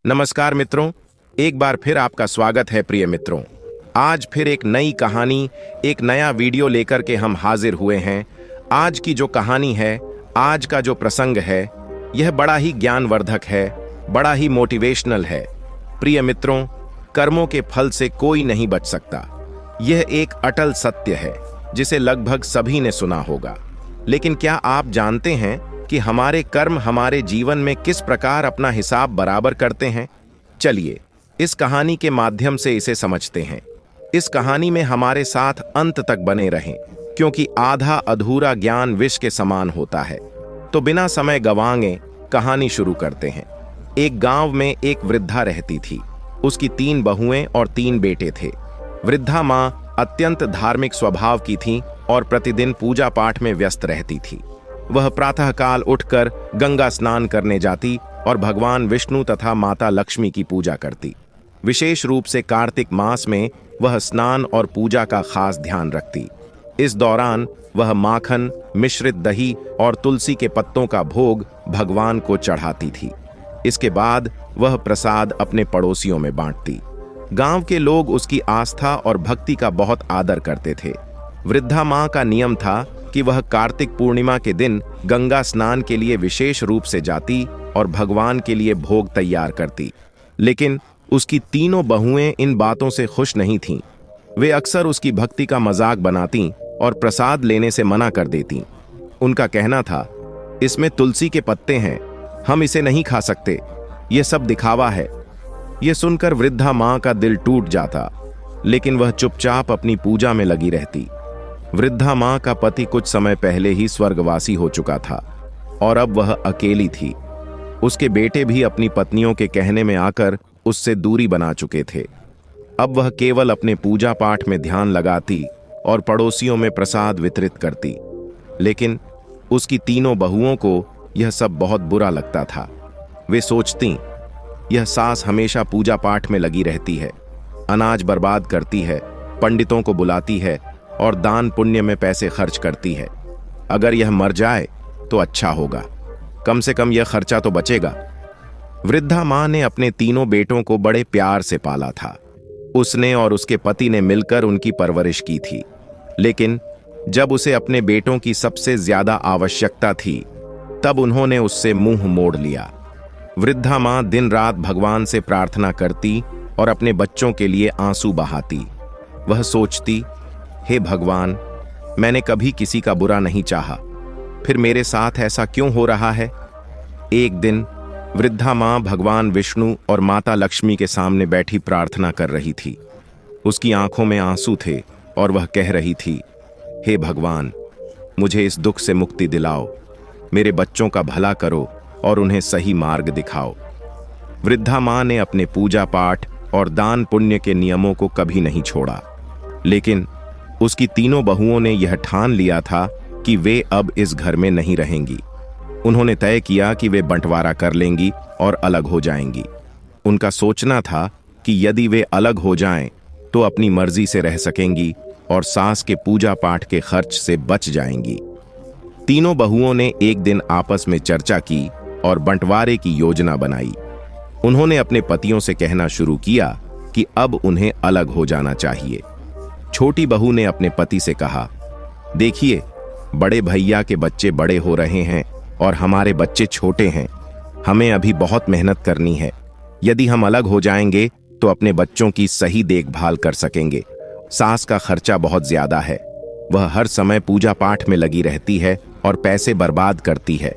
नमस्कार मित्रों, एक बार फिर आपका स्वागत है प्रिय मित्रों। आज फिर एक नई कहानी, एक नया वीडियो लेकर के हम हाजिर हुए हैं। आज की जो कहानी है, आज का जो प्रसंग है, यह बड़ा ही ज्ञानवर्धक है, बड़ा ही मोटिवेशनल है। प्रिय मित्रों, कर्मों के फल से कोई नहीं बच सकता। यह एक अटल सत्य है जिसे लगभग सभी ने सुना होगा। लेकिन क्या आप जानते हैं कि हमारे कर्म हमारे जीवन में किस प्रकार अपना हिसाब बराबर करते हैं? चलिए इस कहानी के माध्यम से इसे समझते हैं। इस कहानी में हमारे साथ अंत तक बने रहें, क्योंकि आधा अधूरा ज्ञान विष के समान होता है। तो बिना समय गंवाए कहानी शुरू करते हैं। एक गांव में एक वृद्धा रहती थी। उसकी 3 बहुएं और 3 बेटे थे। वृद्धा मां अत्यंत धार्मिक स्वभाव की थी और प्रतिदिन पूजा पाठ में व्यस्त रहती थी। वह प्रातःकाल उठकर गंगा स्नान करने जाती और भगवान विष्णु तथा माता लक्ष्मी की पूजा करती। विशेष रूप से कार्तिक मास में वह स्नान और पूजा का खास ध्यान रखती। इस दौरान वह माखन, मिश्रित दही और तुलसी के पत्तों का भोग भगवान को चढ़ाती थी। इसके बाद वह प्रसाद अपने पड़ोसियों में बांटती। गांव के लोग उसकी आस्था और भक्ति का बहुत आदर करते थे। वृद्धा मां का नियम था कि वह कार्तिक पूर्णिमा के दिन गंगा स्नान के लिए विशेष रूप से जाती और भगवान के लिए भोग तैयार करती। लेकिन उसकी 3 बहुएं इन बातों से खुश नहीं थीं। वे अक्सर उसकी भक्ति का मजाक बनाती और प्रसाद लेने से मना कर देती। उनका कहना था, इसमें तुलसी के पत्ते हैं, हम इसे नहीं खा सकते, ये सब दिखावा है। ये सुनकर वृद्धा मां का दिल टूट जाता, लेकिन वह चुपचाप अपनी पूजा में लगी रहती। वृद्धा मां का पति कुछ समय पहले ही स्वर्गवासी हो चुका था और अब वह अकेली थी। उसके बेटे भी अपनी पत्नियों के कहने में आकर उससे दूरी बना चुके थे। अब वह केवल अपने पूजा पाठ में ध्यान लगाती और पड़ोसियों में प्रसाद वितरित करती। लेकिन उसकी 3 बहुओं को यह सब बहुत बुरा लगता था। वे सोचती, यह सास हमेशा पूजा पाठ में लगी रहती है, अनाज बर्बाद करती है, पंडितों को बुलाती है और दान पुण्य में पैसे खर्च करती है। अगर यह मर जाए तो अच्छा होगा, कम से कम यह खर्चा तो बचेगा। वृद्धा मां ने अपने 3 बेटों को बड़े प्यार से पाला था। उसने और उसके पति ने मिलकर उनकी परवरिश की थी। लेकिन जब उसे अपने बेटों की सबसे ज्यादा आवश्यकता थी, तब उन्होंने उससे मुंह मोड़ लिया। वृद्धा मां दिन रात भगवान से प्रार्थना करती और अपने बच्चों के लिए आंसू बहाती। वह सोचती, हे भगवान, मैंने कभी किसी का बुरा नहीं चाहा, फिर मेरे साथ ऐसा क्यों हो रहा है? एक दिन वृद्धा मां भगवान विष्णु और माता लक्ष्मी के सामने बैठी प्रार्थना कर रही थी। उसकी आंखों में आंसू थे और वह कह रही थी, हे भगवान, मुझे इस दुख से मुक्ति दिलाओ, मेरे बच्चों का भला करो और उन्हें सही मार्ग दिखाओ। वृद्धा मां ने अपने पूजा पाठ और दान पुण्य के नियमों को कभी नहीं छोड़ा। लेकिन उसकी 3 बहुओं ने यह ठान लिया था कि वे अब इस घर में नहीं रहेंगी। उन्होंने तय किया कि वे बंटवारा कर लेंगी और अलग हो जाएंगी। उनका सोचना था कि यदि वे अलग हो जाएं तो अपनी मर्जी से रह सकेंगी और सास के पूजा पाठ के खर्च से बच जाएंगी। 3 बहुओं ने एक दिन आपस में चर्चा की और बंटवारे की योजना बनाई। उन्होंने अपने पतियों से कहना शुरू किया कि अब उन्हें अलग हो जाना चाहिए। छोटी बहू ने अपने पति से कहा, देखिए, बड़े भैया के बच्चे बड़े हो रहे हैं और हमारे बच्चे छोटे हैं। हमें अभी बहुत मेहनत करनी है। यदि हम अलग हो जाएंगे तो अपने बच्चों की सही देखभाल कर सकेंगे। सास का खर्चा बहुत ज्यादा है, वह हर समय पूजा पाठ में लगी रहती है और पैसे बर्बाद करती है।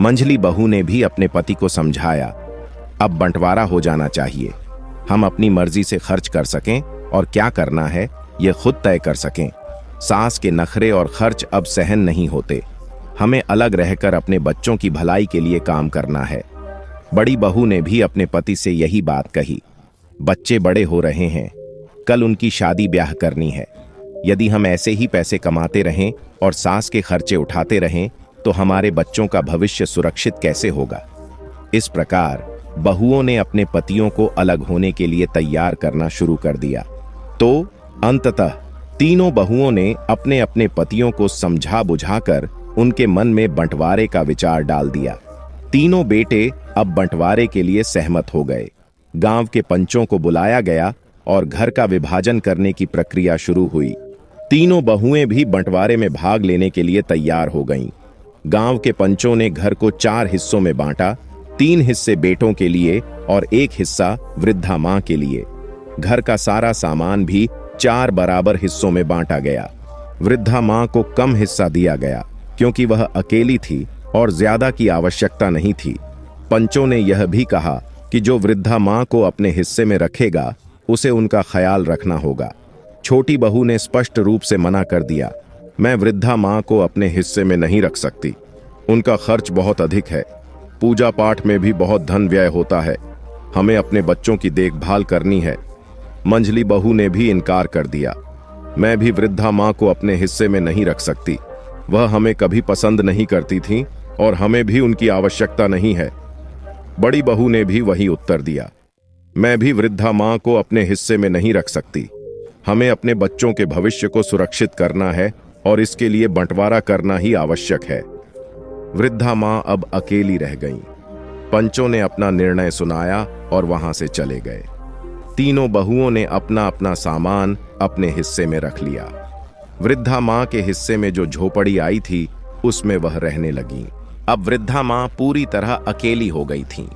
मंझली बहू ने भी अपने पति को समझाया, अब बंटवारा हो जाना चाहिए, हम अपनी मर्जी से खर्च कर सकें और क्या करना है यह खुद तय कर सकें। सास के नखरे और खर्च अब सहन नहीं होते। हमें अलग रहकर अपने बच्चों की भलाई के लिए काम करना है। बड़ी बहू ने भी अपने पति से यही बात कही। बच्चे बड़े हो रहे हैं, कल उनकी शादी ब्याह करनी है। यदि हम ऐसे ही पैसे कमाते रहें और सास के खर्चे उठाते रहें तो हमारे बच्चों का भविष्य सुरक्षित कैसे होगा? इस प्रकार बहुओं ने अपने पतियों को अलग होने के लिए तैयार करना शुरू कर दिया। तो अंततः 3 बहुओं ने अपने अपने पतियों को समझा बुझाकर उनके मन में बंटवारे का विचार डाल दिया। 3 बेटे अब बंटवारे के लिए सहमत हो गए। गांव के पंचों को बुलाया गया और घर का विभाजन करने की प्रक्रिया शुरू हुई। तीनों बहुएं भी बंटवारे में भाग लेने के लिए तैयार हो गईं। गांव के पंचों ने घर को 4 हिस्सों में बांटा, 3 हिस्से बेटों के लिए और 1 हिस्सा वृद्धा मां के लिए। घर का सारा सामान भी 4 बराबर हिस्सों में बांटा गया। वृद्धा मां को कम हिस्सा दिया गया क्योंकि वह अकेली थी और ज्यादा की आवश्यकता नहीं थी। पंचों ने यह भी कहा कि जो वृद्धा मां को अपने हिस्से में रखेगा उसे उनका ख्याल रखना होगा। छोटी बहू ने स्पष्ट रूप से मना कर दिया, मैं वृद्धा मां को अपने हिस्से में नहीं रख सकती। उनका खर्च बहुत अधिक है, पूजा पाठ में भी बहुत धन व्यय होता है, हमें अपने बच्चों की देखभाल करनी है। मंझली बहू ने भी इनकार कर दिया, मैं भी वृद्धा मां को अपने हिस्से में नहीं रख सकती, वह हमें कभी पसंद नहीं करती थी और हमें भी उनकी आवश्यकता नहीं है। बड़ी बहू ने भी वही उत्तर दिया, मैं भी वृद्धा मां को अपने हिस्से में नहीं रख सकती, हमें अपने बच्चों के भविष्य को सुरक्षित करना है और इसके लिए बंटवारा करना ही आवश्यक है। वृद्धा मां अब अकेली रह गईं। पंचों ने अपना निर्णय सुनाया और वहां से चले गए। तीनों बहुओं ने अपना अपना सामान अपने हिस्से में रख लिया। वृद्धा मां के हिस्से में जो झोपड़ी आई थी उसमें वह रहने लगी। अब वृद्धा मां पूरी तरह अकेली हो गई थी।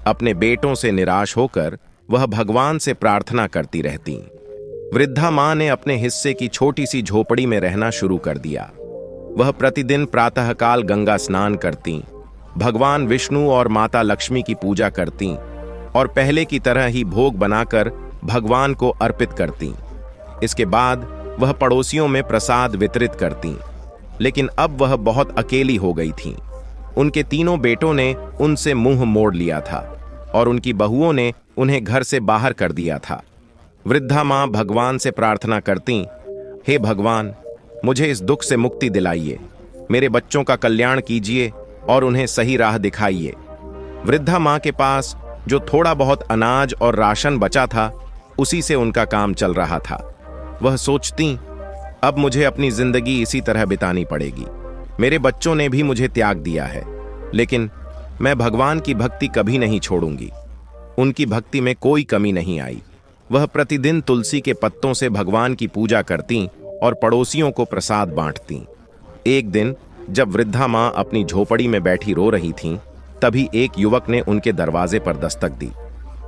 अपने बेटों से निराश होकर वह भगवान से प्रार्थना करती रहती। वृद्धा मां ने अपने हिस्से की छोटी सी झोपड़ी में रहना शुरू कर दिया। वह प्रतिदिन प्रातःकाल गंगा स्नान करती, भगवान विष्णु और माता लक्ष्मी की पूजा करती और पहले की तरह ही भोग बनाकर भगवान को अर्पित करती। इसके बाद वह पड़ोसियों में प्रसाद वितरित करती। लेकिन अब वह बहुत अकेली हो गई थीं। उनके तीनों बेटों ने उनसे मुंह मोड़ लिया था और उनकी बहुओं ने उन्हें घर से बाहर कर दिया था। वृद्धा मां भगवान से प्रार्थना करती, हे भगवान, मुझे इस दुख से मुक्ति दिलाइए, मेरे बच्चों का कल्याण कीजिए और उन्हें सही राह दिखाइए। वृद्धा मां के पास जो थोड़ा बहुत अनाज और राशन बचा था उसी से उनका काम चल रहा था। वह सोचती, अब मुझे अपनी जिंदगी इसी तरह बितानी पड़ेगी। मेरे बच्चों ने भी मुझे त्याग दिया है, लेकिन मैं भगवान की भक्ति कभी नहीं छोड़ूंगी। उनकी भक्ति में कोई कमी नहीं आई। वह प्रतिदिन तुलसी के पत्तों से भगवान की पूजा करती और पड़ोसियों को प्रसाद बांटती। एक दिन जब वृद्धा मां अपनी झोपड़ी में बैठी रो रही थीं, तभी एक युवक ने उनके दरवाजे पर दस्तक दी।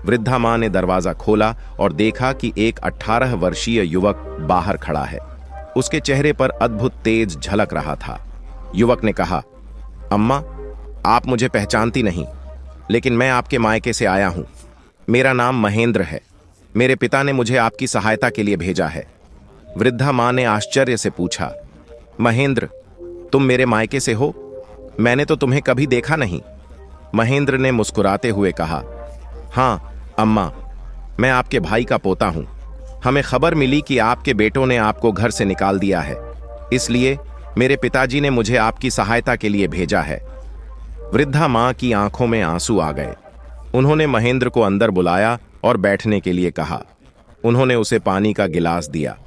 वृद्धा मां ने दरवाजा खोला और देखा कि एक 18 वर्षीय युवक बाहर खड़ा है। उसके चेहरे पर अद्भुत तेज झलक रहा था। युवक ने कहा, अम्मा, आप मुझे पहचानती नहीं, लेकिन मैं आपके मायके से आया हूं। मेरा नाम महेंद्र है। मेरे पिता ने मुझे आपकी सहायता के लिए भेजा है। वृद्धा मां ने आश्चर्य से पूछा, महेंद्र, तुम मेरे मायके से हो? मैंने तो तुम्हें कभी देखा नहीं। महेंद्र ने मुस्कुराते हुए कहा, हाँ अम्मा, मैं आपके भाई का पोता हूं। हमें खबर मिली कि आपके बेटों ने आपको घर से निकाल दिया है, इसलिए मेरे पिताजी ने मुझे आपकी सहायता के लिए भेजा है। वृद्धा मां की आंखों में आंसू आ गए। उन्होंने महेंद्र को अंदर बुलाया और बैठने के लिए कहा। उन्होंने उसे पानी का गिलास दिया।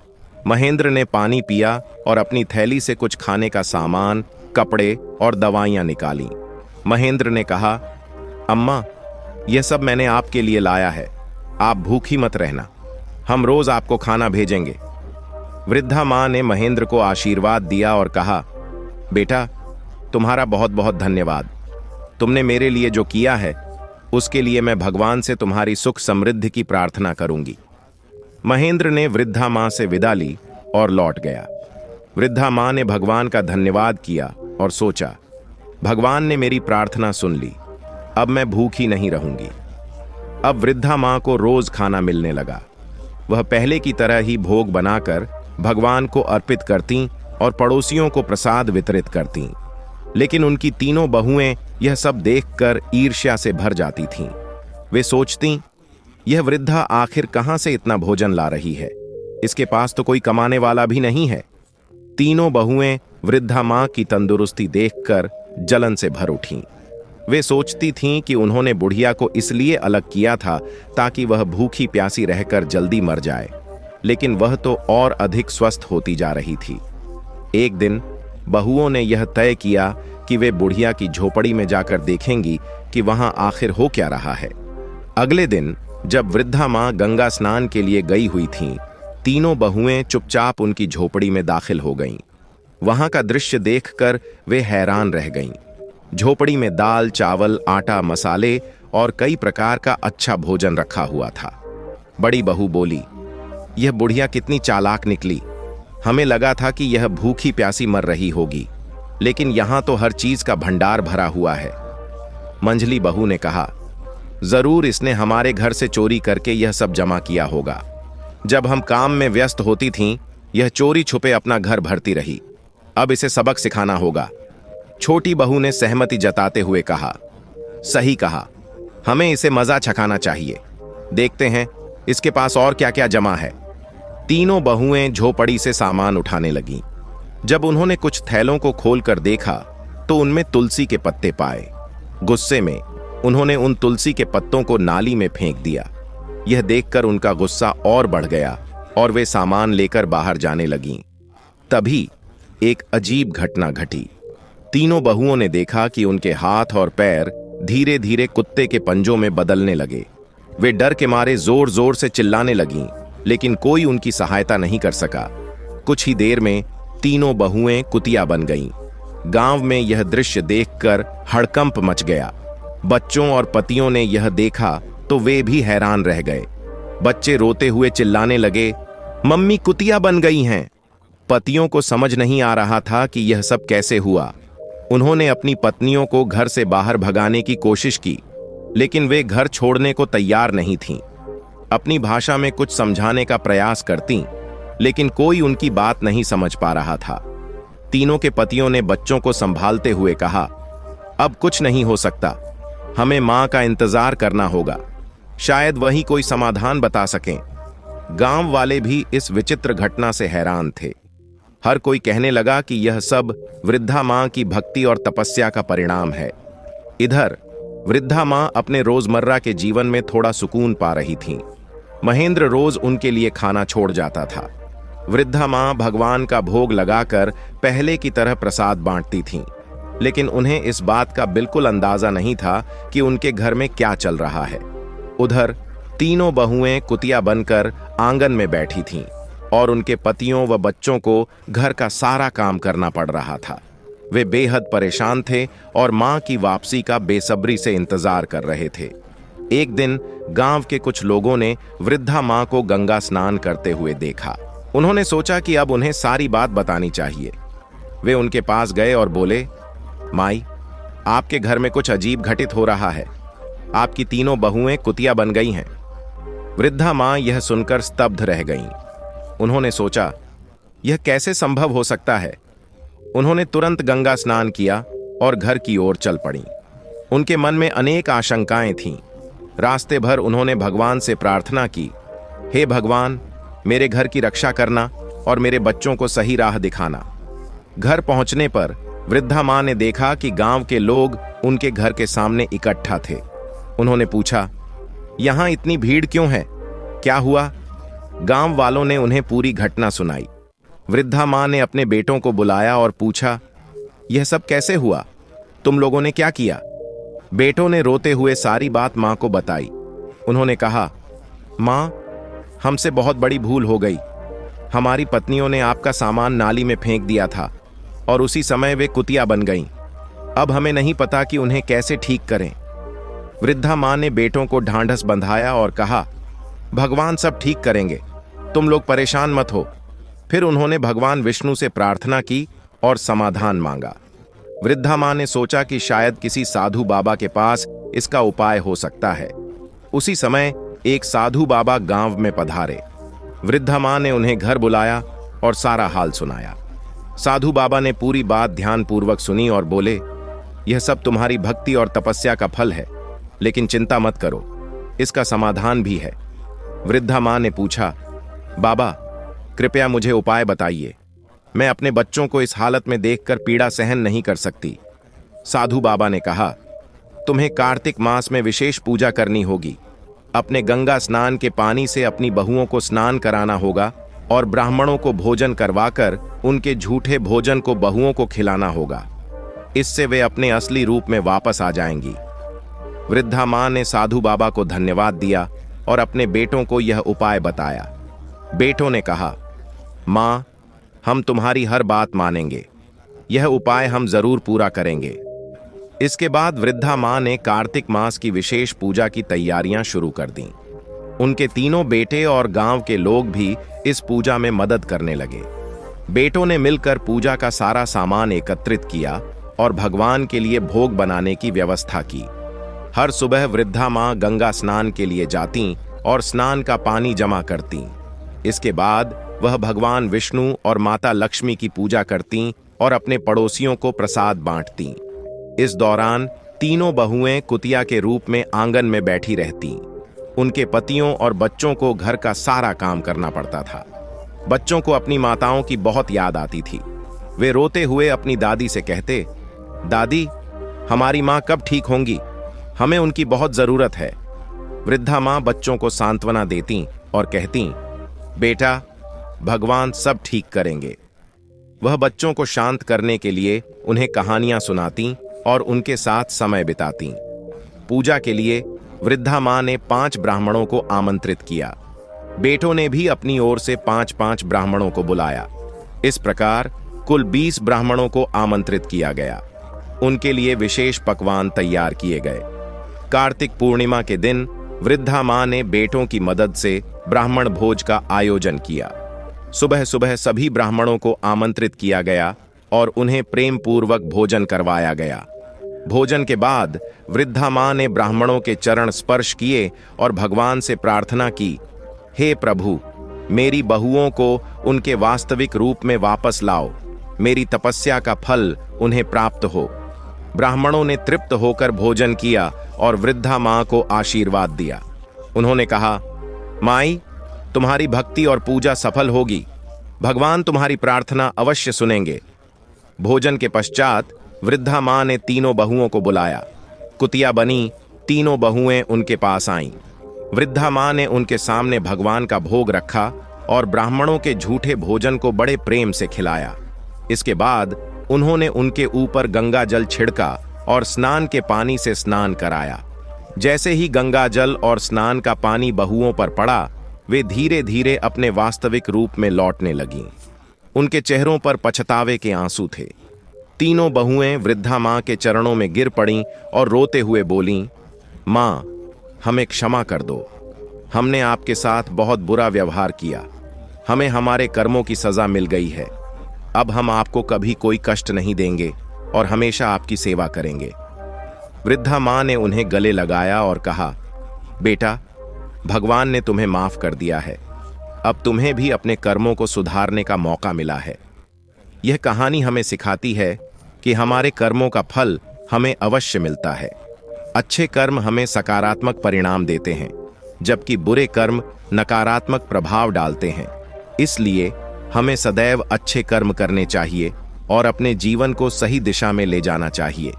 महेंद्र ने पानी पिया और अपनी थैली से कुछ खाने का सामान, कपड़े और दवाइयां निकाली। महेंद्र ने कहा, अम्मा, यह सब मैंने आपके लिए लाया है, आप भूखी मत रहना, हम रोज आपको खाना भेजेंगे। वृद्धा मां ने महेंद्र को आशीर्वाद दिया और कहा, बेटा, तुम्हारा बहुत बहुत धन्यवाद। तुमने मेरे लिए जो किया है उसके लिए मैं भगवान से तुम्हारी सुख समृद्धि की प्रार्थना करूंगी। महेंद्र ने वृद्धा मां से विदा ली और लौट गया। वृद्धा मां ने भगवान का धन्यवाद किया और सोचा, भगवान ने मेरी प्रार्थना सुन ली, अब मैं भूखी नहीं रहूंगी। अब वृद्धा मां को रोज खाना मिलने लगा। वह पहले की तरह ही भोग बनाकर भगवान को अर्पित करती और पड़ोसियों को प्रसाद वितरित करती। लेकिन उनकी तीनों बहुएं यह सब देखकर ईर्ष्या से भर जाती थीं। वे सोचती, यह वृद्धा आखिर कहां से इतना भोजन ला रही है? इसके पास तो कोई कमाने वाला भी नहीं है। तीनों बहुएं वृद्धा मां की तंदुरुस्ती देखकर जलन से भर उठीं। वे सोचती थीं कि उन्होंने बुढ़िया को इसलिए अलग किया था ताकि वह भूखी प्यासी रहकर जल्दी मर जाए, लेकिन वह तो और अधिक स्वस्थ होती जा रही थी। एक दिन बहुओं ने यह तय किया कि कि वे बुढ़िया की झोपड़ी में जाकर देखेंगी कि वहां आखिर हो क्या रहा है। अगले दिन जब वृद्धा मां गंगा स्नान के लिए गई हुई थीं, तीनों बहुएं चुपचाप उनकी झोपड़ी में दाखिल हो गईं। वहां का दृश्य देखकर वे हैरान रह गईं। झोपड़ी में दाल, चावल, आटा, मसाले और कई प्रकार का अच्छा भोजन रखा हुआ था। बड़ी बहू बोली, यह बुढ़िया कितनी चालाक निकली। हमें लगा था कि यह भूखी प्यासी मर रही होगी, लेकिन यहां तो हर चीज का भंडार भरा हुआ है। मंझली बहू ने कहा, जरूर इसने हमारे घर से चोरी करके यह सब जमा किया होगा। जब हम काम में व्यस्त होती थीं, यह चोरी छुपे अपना घर भरती रही। अब इसे सबक सिखाना होगा। छोटी बहू ने सहमति जताते हुए कहा, सही कहा, हमें इसे मजा चखाना चाहिए। देखते हैं इसके पास और क्या क्या जमा है। तीनों बहुएं झोपड़ी से सामान उठाने लगीं। जब उन्होंने कुछ थैलों को खोलकर देखा तो उनमें तुलसी के पत्ते पाए। गुस्से में उन्होंने उन तुलसी के पत्तों को नाली में फेंक दिया। यह देखकर उनका गुस्सा और बढ़ गया और वे सामान लेकर बाहर जाने लगीं। तभी एक अजीब घटना घटी। तीनों बहुओं ने देखा कि उनके हाथ और पैर धीरे धीरे कुत्ते के पंजों में बदलने लगे। वे डर के मारे जोर जोर से चिल्लाने लगीं, लेकिन कोई उनकी सहायता नहीं कर सका। कुछ ही देर में तीनों बहुएं कुतिया बन गईं। गांव में यह दृश्य देखकर हड़कंप मच गया। बच्चों और पतियों ने यह देखा तो वे भी हैरान रह गए। बच्चे रोते हुए चिल्लाने लगे, मम्मी कुतिया बन गई हैं। पतियों को समझ नहीं आ रहा था कि यह सब कैसे हुआ। उन्होंने अपनी पत्नियों को घर से बाहर भगाने की कोशिश की, लेकिन वे घर छोड़ने को तैयार नहीं थीं। अपनी भाषा में कुछ समझाने का प्रयास करतीं, लेकिन कोई उनकी बात नहीं समझ पा रहा था। तीनों के पतियों ने बच्चों को संभालते हुए कहा, अब कुछ नहीं हो सकता, हमें मां का इंतजार करना होगा। शायद वही कोई समाधान बता सकें। गांव वाले भी इस विचित्र घटना से हैरान थे। हर कोई कहने लगा कि यह सब वृद्धा मां की भक्ति और तपस्या का परिणाम है। इधर वृद्धा मां अपने रोजमर्रा के जीवन में थोड़ा सुकून पा रही थीं। महेंद्र रोज उनके लिए खाना छोड़ जाता था। वृद्धा मां भगवान का भोग लगाकर पहले की तरह प्रसाद बांटती थीं, लेकिन उन्हें इस बात का बिल्कुल अंदाजा नहीं था कि उनके घर में क्या चल रहा है। उधर तीनों बहुएं कुतिया बनकर आंगन में बैठी थीं और उनके पतियों व बच्चों को घर का सारा काम करना पड़ रहा था। वे बेहद परेशान थे और मां की वापसी का बेसब्री से इंतजार कर रहे थे। एक दिन गांव के कुछ लोगों ने वृद्धा मां को गंगा स्नान करते हुए देखा। उन्होंने सोचा कि अब उन्हें सारी बात बतानी चाहिए। वे उनके पास गए और बोले, माई, आपके घर में कुछ अजीब घटित हो रहा है। आपकी तीनों बहुएं कुतिया बन गई हैं। वृद्धा मां यह सुनकर स्तब्ध रह गईं। उन्होंने सोचा, यह कैसे संभव हो सकता है। उन्होंने तुरंत गंगा स्नान किया और घर की ओर चल पड़ीं। उनके मन में अनेक आशंकाएं थीं। रास्ते भर उन्होंने भगवान से प्रार्थना की, हे भगवान, मेरे घर की रक्षा करना और मेरे बच्चों को सही राह दिखाना। घर पहुंचने पर वृद्धा मां ने देखा कि गांव के लोग उनके घर के सामने इकट्ठा थे। उन्होंने पूछा, यहां इतनी भीड़ क्यों है? क्या हुआ? गांव वालों ने उन्हें पूरी घटना सुनाई। वृद्धा मां ने अपने बेटों को बुलाया और पूछा, यह सब कैसे हुआ? तुम लोगों ने क्या किया? बेटों ने रोते हुए सारी बात मां को बताई। उन्होंने कहा, मां, हमसे बहुत बड़ी भूल हो गई। हमारी पत्नियों ने आपका सामान नाली में फेंक दिया था और उसी समय वे कुतिया बन गईं। अब हमें नहीं पता कि उन्हें कैसे ठीक करें। वृद्धा मां ने बेटों को ढांढस बंधाया और कहा, भगवान सब ठीक करेंगे, तुम लोग परेशान मत हो। फिर उन्होंने भगवान विष्णु से प्रार्थना की और समाधान मांगा। वृद्धा मां ने सोचा कि शायद किसी साधु बाबा के पास इसका उपाय हो सकता है। उसी समय एक साधु बाबा गांव में पधारे। वृद्धा मां ने उन्हें घर बुलाया और सारा हाल सुनाया। साधु बाबा ने पूरी बात ध्यानपूर्वक सुनी और बोले, यह सब तुम्हारी भक्ति और तपस्या का फल है, लेकिन चिंता मत करो, इसका समाधान भी है। वृद्धा मां ने पूछा, बाबा, कृपया मुझे उपाय बताइए। मैं अपने बच्चों को इस हालत में देखकर पीड़ा सहन नहीं कर सकती। साधु बाबा ने कहा, तुम्हें कार्तिक मास में विशेष पूजा करनी होगी। अपने गंगा स्नान के पानी से अपनी बहुओं को स्नान कराना होगा और ब्राह्मणों को भोजन करवाकर उनके झूठे भोजन को बहुओं को खिलाना होगा। इससे वे अपने असली रूप में वापस आ जाएंगी। वृद्धा मां ने साधु बाबा को धन्यवाद दिया और अपने बेटों को यह उपाय बताया। बेटों ने कहा, मां, हम तुम्हारी हर बात मानेंगे, यह उपाय हम जरूर पूरा करेंगे। इसके बाद वृद्धा मां ने कार्तिक मास की विशेष पूजा की तैयारियां शुरू कर दी। उनके तीनों बेटे और गांव के लोग भी इस पूजा में मदद करने लगे। बेटों ने मिलकर पूजा का सारा सामान एकत्रित किया और भगवान के लिए भोग बनाने की व्यवस्था की। हर सुबह वृद्धा मां गंगा स्नान के लिए जाती और स्नान का पानी जमा करती। इसके बाद वह भगवान विष्णु और माता लक्ष्मी की पूजा करती और अपने पड़ोसियों को प्रसाद बांटती। इस दौरान तीनों बहुएं कुतिया के रूप में आंगन में बैठी रहती। उनके पतियों और बच्चों को घर का सारा काम करना पड़ता था। बच्चों को अपनी माताओं की बहुत याद आती थी। वे रोते हुए अपनी दादी से कहते, दादी, हमारी माँ कब ठीक होंगी? हमें उनकी बहुत जरूरत है। वृद्धा माँ बच्चों को सांत्वना देती और कहती, बेटा, भगवान सब ठीक करेंगे। वह बच्चों को शांत करने के लिए उन्हें कहानियां सुनाती और उनके साथ समय बिताती। पूजा के लिए वृद्धा मां ने 5 ब्राह्मणों को आमंत्रित किया। बेटों ने भी अपनी ओर से 5-5 ब्राह्मणों को बुलाया। इस प्रकार कुल 20 ब्राह्मणों को आमंत्रित किया गया। उनके लिए विशेष पकवान तैयार किए गए। कार्तिक पूर्णिमा के दिन वृद्धा मां ने बेटों की मदद से ब्राह्मण भोज का आयोजन किया। सुबह सुबह सभी ब्राह्मणों को आमंत्रित किया गया और उन्हें प्रेम पूर्वक भोजन करवाया गया। भोजन के बाद वृद्धा मां ने ब्राह्मणों के चरण स्पर्श किए और भगवान से प्रार्थना की, हे प्रभु, मेरी बहुओं को उनके वास्तविक रूप में वापस लाओ। मेरी तपस्या का फल उन्हें प्राप्त हो। ब्राह्मणों ने तृप्त होकर भोजन किया और वृद्धा मां को आशीर्वाद दिया। उन्होंने कहा, माई, तुम्हारी भक्ति और पूजा सफल होगी। भगवान तुम्हारी प्रार्थना अवश्य सुनेंगे। भोजन के पश्चात वृद्धा मां ने तीनों बहुओं को बुलाया। कुतिया बनी तीनों बहुएं उनके पास आईं। वृद्धा मां ने उनके सामने भगवान का भोग रखा और ब्राह्मणों के झूठे भोजन को बड़े प्रेम से खिलाया। इसके बाद उन्होंने उनके ऊपर गंगा जल छिड़का और स्नान के पानी से स्नान कराया। जैसे ही गंगा जल और स्नान का पानी बहुओं पर पड़ा, वे धीरे धीरे अपने वास्तविक रूप में लौटने लगीं। उनके चेहरों पर पछतावे के आंसू थे। तीनों बहुएं वृद्धा मां के चरणों में गिर पड़ीं और रोते हुए बोलीं, मां, हमें क्षमा कर दो। हमने आपके साथ बहुत बुरा व्यवहार किया। हमें हमारे कर्मों की सजा मिल गई है। अब हम आपको कभी कोई कष्ट नहीं देंगे और हमेशा आपकी सेवा करेंगे। वृद्धा मां ने उन्हें गले लगाया और कहा, बेटा, भगवान ने तुम्हें माफ कर दिया है। अब तुम्हें भी अपने कर्मों को सुधारने का मौका मिला है। यह कहानी हमें सिखाती है कि हमारे कर्मों का फल हमें अवश्य मिलता है। अच्छे कर्म हमें सकारात्मक परिणाम देते हैं, जबकि बुरे कर्म नकारात्मक प्रभाव डालते हैं। इसलिए हमें सदैव अच्छे कर्म करने चाहिए और अपने जीवन को सही दिशा में ले जाना चाहिए।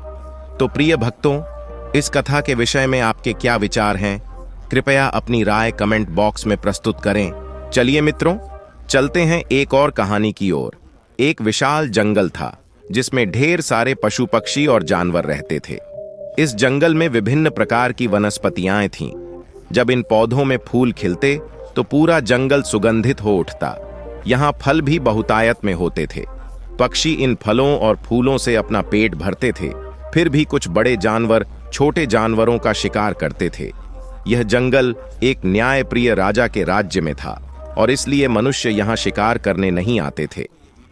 तो प्रिय भक्तों, इस कथा के विषय में आपके क्या विचार हैं? कृपया अपनी राय कमेंट बॉक्स में प्रस्तुत करें। चलिए मित्रों, चलते हैं एक और कहानी की ओर। एक विशाल जंगल था जिसमें ढेर सारे पशु पक्षी और जानवर रहते थे। इस जंगल में विभिन्न प्रकार की वनस्पतियां थीं। जब इन पौधों में फूल खिलते तो पूरा जंगल सुगंधित हो उठता। यहाँ फल भी बहुतायत में होते थे। पक्षी इन फलों और फूलों से अपना पेट भरते थे। फिर भी कुछ बड़े जानवर छोटे जानवरों का शिकार करते थे। यह जंगल एक न्यायप्रिय राजा के राज्य में था और इसलिए मनुष्य यहाँ शिकार करने नहीं आते थे।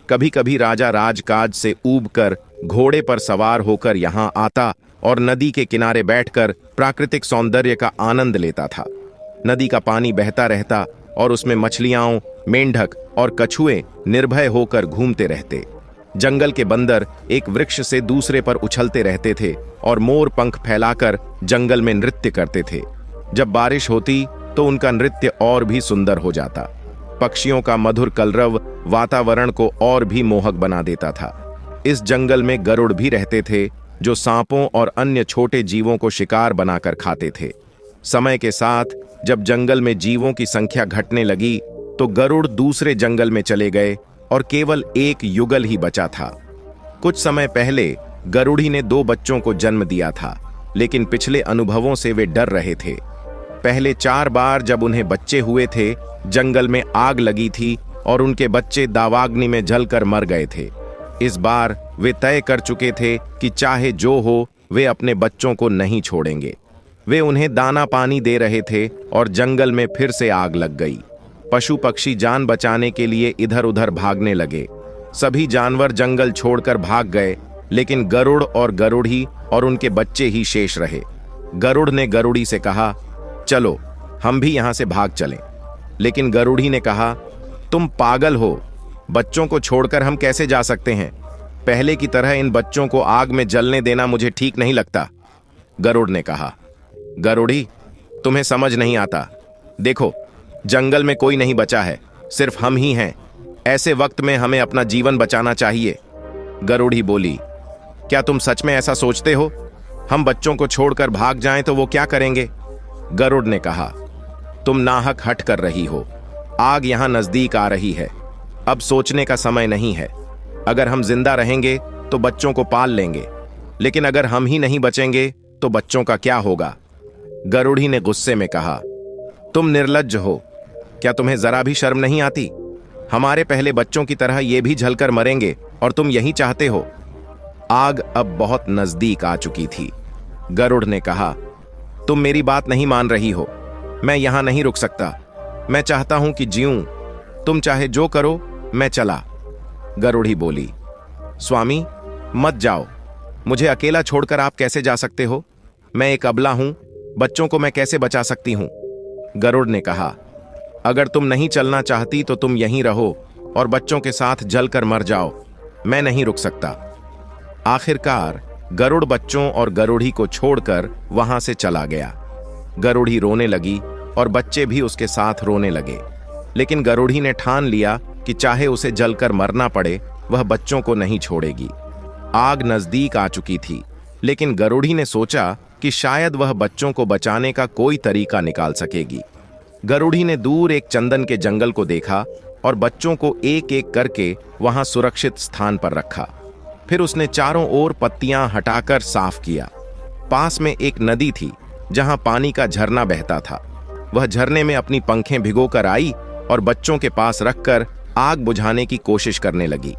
कभी कभी राजा राजकाज से ऊबकर घोड़े पर सवार होकर यहाँ आता और नदी के किनारे बैठकर प्राकृतिक सौंदर्य का आनंद लेता था। नदी का पानी बहता रहता और उसमें मछलियां, मेंढक और कछुए निर्भय होकर घूमते रहते। जंगल के बंदर एक वृक्ष से दूसरे पर उछलते रहते थे और मोर पंख फैलाकर जंगल में नृत्य करते थे। जब बारिश होती तो उनका नृत्य और भी सुंदर हो जाता। पक्षियों का मधुर कलरव वातावरण को और भी मोहक बना देता था। इस जंगल में गरुड़ भी रहते थे जो सांपों और अन्य छोटे जीवों को शिकार बनाकर खाते थे। समय के साथ जब जंगल में जीवों की संख्या घटने लगी तो गरुड़ दूसरे जंगल में चले गए और केवल एक युगल ही बचा था। कुछ समय पहले गरुड़ी ने 2 बच्चों को जन्म दिया था, लेकिन पिछले अनुभवों से वे डर रहे थे। पहले 4 बार जब उन्हें बच्चे हुए थे, जंगल में आग लगी थी और उनके बच्चे दावाग्नि में जलकर मर गए थे। इस बार वे तय कर चुके थे कि चाहे जो हो, वे अपने बच्चों को नहीं छोड़ेंगे। वे उन्हें दाना पानी दे रहे थे और जंगल में फिर से आग लग गई। पशु पक्षी जान बचाने के लिए इधर उधर भागने लगे। सभी जानवर जंगल छोड़कर भाग गए, लेकिन गरुड़ और गरुड़ी और उनके बच्चे ही शेष रहे। गरुड़ ने गरुड़ी से कहा, चलो हम भी यहां से भाग चलें। लेकिन गरुड़ी ने कहा, तुम पागल हो, बच्चों को छोड़कर हम कैसे जा सकते हैं? पहले की तरह इन बच्चों को आग में जलने देना मुझे ठीक नहीं लगता। गरुड़ ने कहा, गरुड़ी, तुम्हें समझ नहीं आता। देखो, जंगल में कोई नहीं बचा है, सिर्फ हम ही हैं। ऐसे वक्त में हमें अपना जीवन बचाना चाहिए। गरुड़ी बोली, क्या तुम सच में ऐसा सोचते हो? हम बच्चों को छोड़कर भाग जाएं तो वो क्या करेंगे? गरुड़ ने कहा, तुम नाहक हट कर रही हो। आग यहां नजदीक आ रही है। अब सोचने का समय नहीं है। अगर हम जिंदा रहेंगे तो बच्चों को पाल लेंगे, लेकिन अगर हम ही नहीं बचेंगे तो बच्चों का क्या होगा? गरुड़ी ने गुस्से में कहा, तुम निर्लज्ज हो। क्या तुम्हें जरा भी शर्म नहीं आती? हमारे पहले बच्चों की तरह ये भी जलकर मरेंगे और तुम यही चाहते हो? आग अब बहुत नजदीक आ चुकी थी। गरुड़ ने कहा, तुम मेरी बात नहीं मान रही हो। मैं यहां नहीं रुक सकता। मैं चाहता हूं कि जीऊं। तुम चाहे जो करो, मैं चला। गरुड़ी बोली, स्वामी, मत जाओ। मुझे अकेला छोड़कर आप कैसे जा सकते हो? मैं एक अबला हूं, बच्चों को मैं कैसे बचा सकती हूं? गरुड़ ने कहा, अगर तुम नहीं चलना चाहती तो तुम यहीं रहो और बच्चों के साथ जलकर मर जाओ। मैं नहीं रुक सकता। आखिरकार गरुड़ बच्चों और गरुड़ी को छोड़कर वहां से चला गया। गरुड़ी रोने लगी और बच्चे भी उसके साथ रोने लगे। लेकिन गरुड़ी ने ठान लिया कि चाहे उसे जलकर मरना पड़े, वह बच्चों को नहीं छोड़ेगी। आग नजदीक आ चुकी थी, लेकिन गरुड़ी ने सोचा कि शायद वह बच्चों को बचाने का कोई तरीका निकाल सकेगी। गरुड़ी ने दूर एक चंदन के जंगल को देखा और बच्चों को एक एक करके वहां सुरक्षित स्थान पर रखा। फिर उसने चारों ओर पत्तियां हटाकर साफ किया। पास में एक नदी थी जहां पानी का झरना बहता था। वह झरने में अपनी पंखें भिगोकर आई और बच्चों के पास रखकर आग बुझाने की कोशिश करने लगी।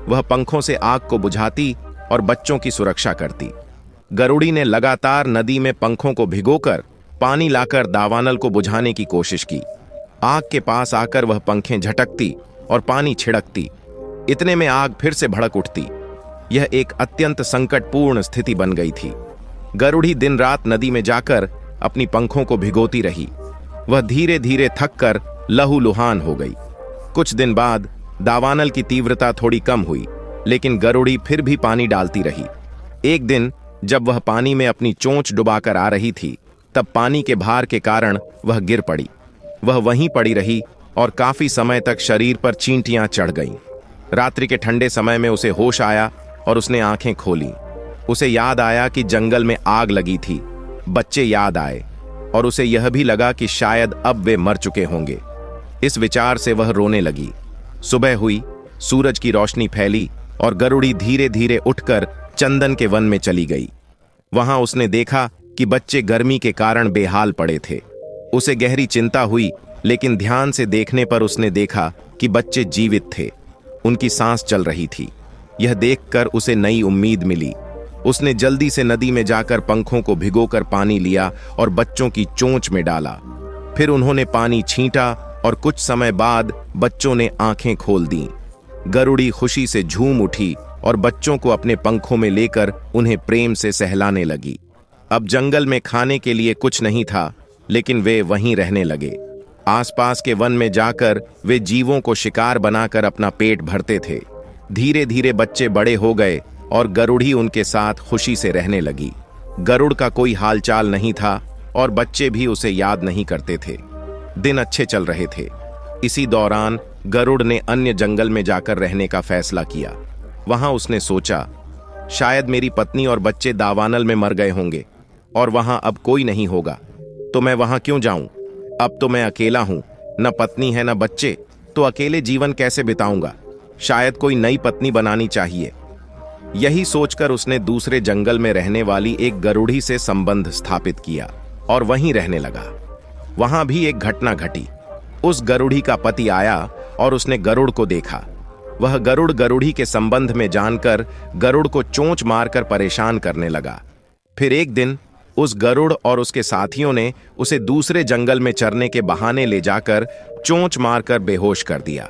वह पंखों से आग को बुझाती और बच्चों की सुरक्षा करती। गरुड़ी ने लगातार नदी में पंखों को भिगोकर पानी लाकर दावानल को बुझाने की कोशिश की। आग के पास आकर वह पंखें झटकती और पानी छिड़कती। इतने में आग फिर से भड़क उठती। यह एक अत्यंत संकटपूर्ण स्थिति बन गई थी। गरुड़ी दिन रात नदी में जाकर अपनी पंखों को भिगोती रही। वह धीरे धीरे थककर लहूलुहान हो गई। कुछ दिन बाद दावानल की तीव्रता थोड़ी कम हुई, लेकिन गरुड़ी फिर भी पानी डालती रही। एक दिन जब वह पानी में अपनी चोंच डुबाकर आ रही थी, तब पानी के भार के कारण वह गिर पड़ी। वह वहीं पड़ी रही और काफी समय तक शरीर पर चींटियां चढ़ गईं। रात्रि के ठंडे समय में उसे होश आया और उसने आंखें खोलीं। उसे याद आया कि जंगल में आग लगी थी। बच्चे याद आए और उसे यह भी लगा कि शायद अब वे मर चुके होंगे। इस विचार से वह रोने लगी। सुबह हुई, सूरज की रोशनी फैली और गरुड़ी धीरे धीरे उठकर चंदन के वन में चली गई। वहां उसने देखा कि बच्चे गर्मी के कारण बेहाल पड़े थे। उसे गहरी चिंता हुई, लेकिन ध्यान से देखने पर उसने देखा कि बच्चे जीवित थे। उनकी सांस चल रही थी। यह देखकर उसे नई उम्मीद मिली। उसने जल्दी से नदी में जाकर पंखों को भिगोकर पानी लिया और बच्चों की चोंच में डाला। फिर उन्होंने पानी छींटा और कुछ समय बाद बच्चों ने आंखें खोल दी। गरुड़ी खुशी से झूम उठी और बच्चों को अपने पंखों में लेकर उन्हें प्रेम से सहलाने लगी। अब जंगल में खाने के लिए कुछ नहीं था, लेकिन वे वहीं रहने लगे। आसपास के वन में जाकर वे जीवों को शिकार बनाकर अपना पेट भरते थे। धीरे धीरे बच्चे बड़े हो गए और गरुड़ी उनके साथ खुशी से रहने लगी। गरुड़ का कोई हालचाल नहीं था और बच्चे भी उसे याद नहीं करते थे। दिन अच्छे चल रहे थे। इसी दौरान गरुड़ ने अन्य जंगल में जाकर रहने का फैसला किया। वहां उसने सोचा, शायद मेरी पत्नी और बच्चे दावानल में मर गए होंगे और वहां अब कोई नहीं होगा, तो मैं वहां क्यों जाऊं? अब तो मैं अकेला हूं, न पत्नी है न बच्चे, तो अकेले जीवन कैसे बिताऊंगा? शायद कोई नई पत्नी बनानी चाहिए। यही सोचकर उसने दूसरे जंगल में रहने वाली एक गरुड़ी से संबंध स्थापित किया और वहीं रहने लगा। वहां भी एक घटना घटी। उस गरुड़ी का पति आया और उसने गरुड़ को देखा। वह गरुड़ गरुड़ी के संबंध में जानकर गरुड़ को चोंच मारकर परेशान करने लगा। फिर एक दिन उस गरुड़ और उसके साथियों ने उसे दूसरे जंगल में चरने के बहाने ले जाकर चोंच मारकर बेहोश कर दिया।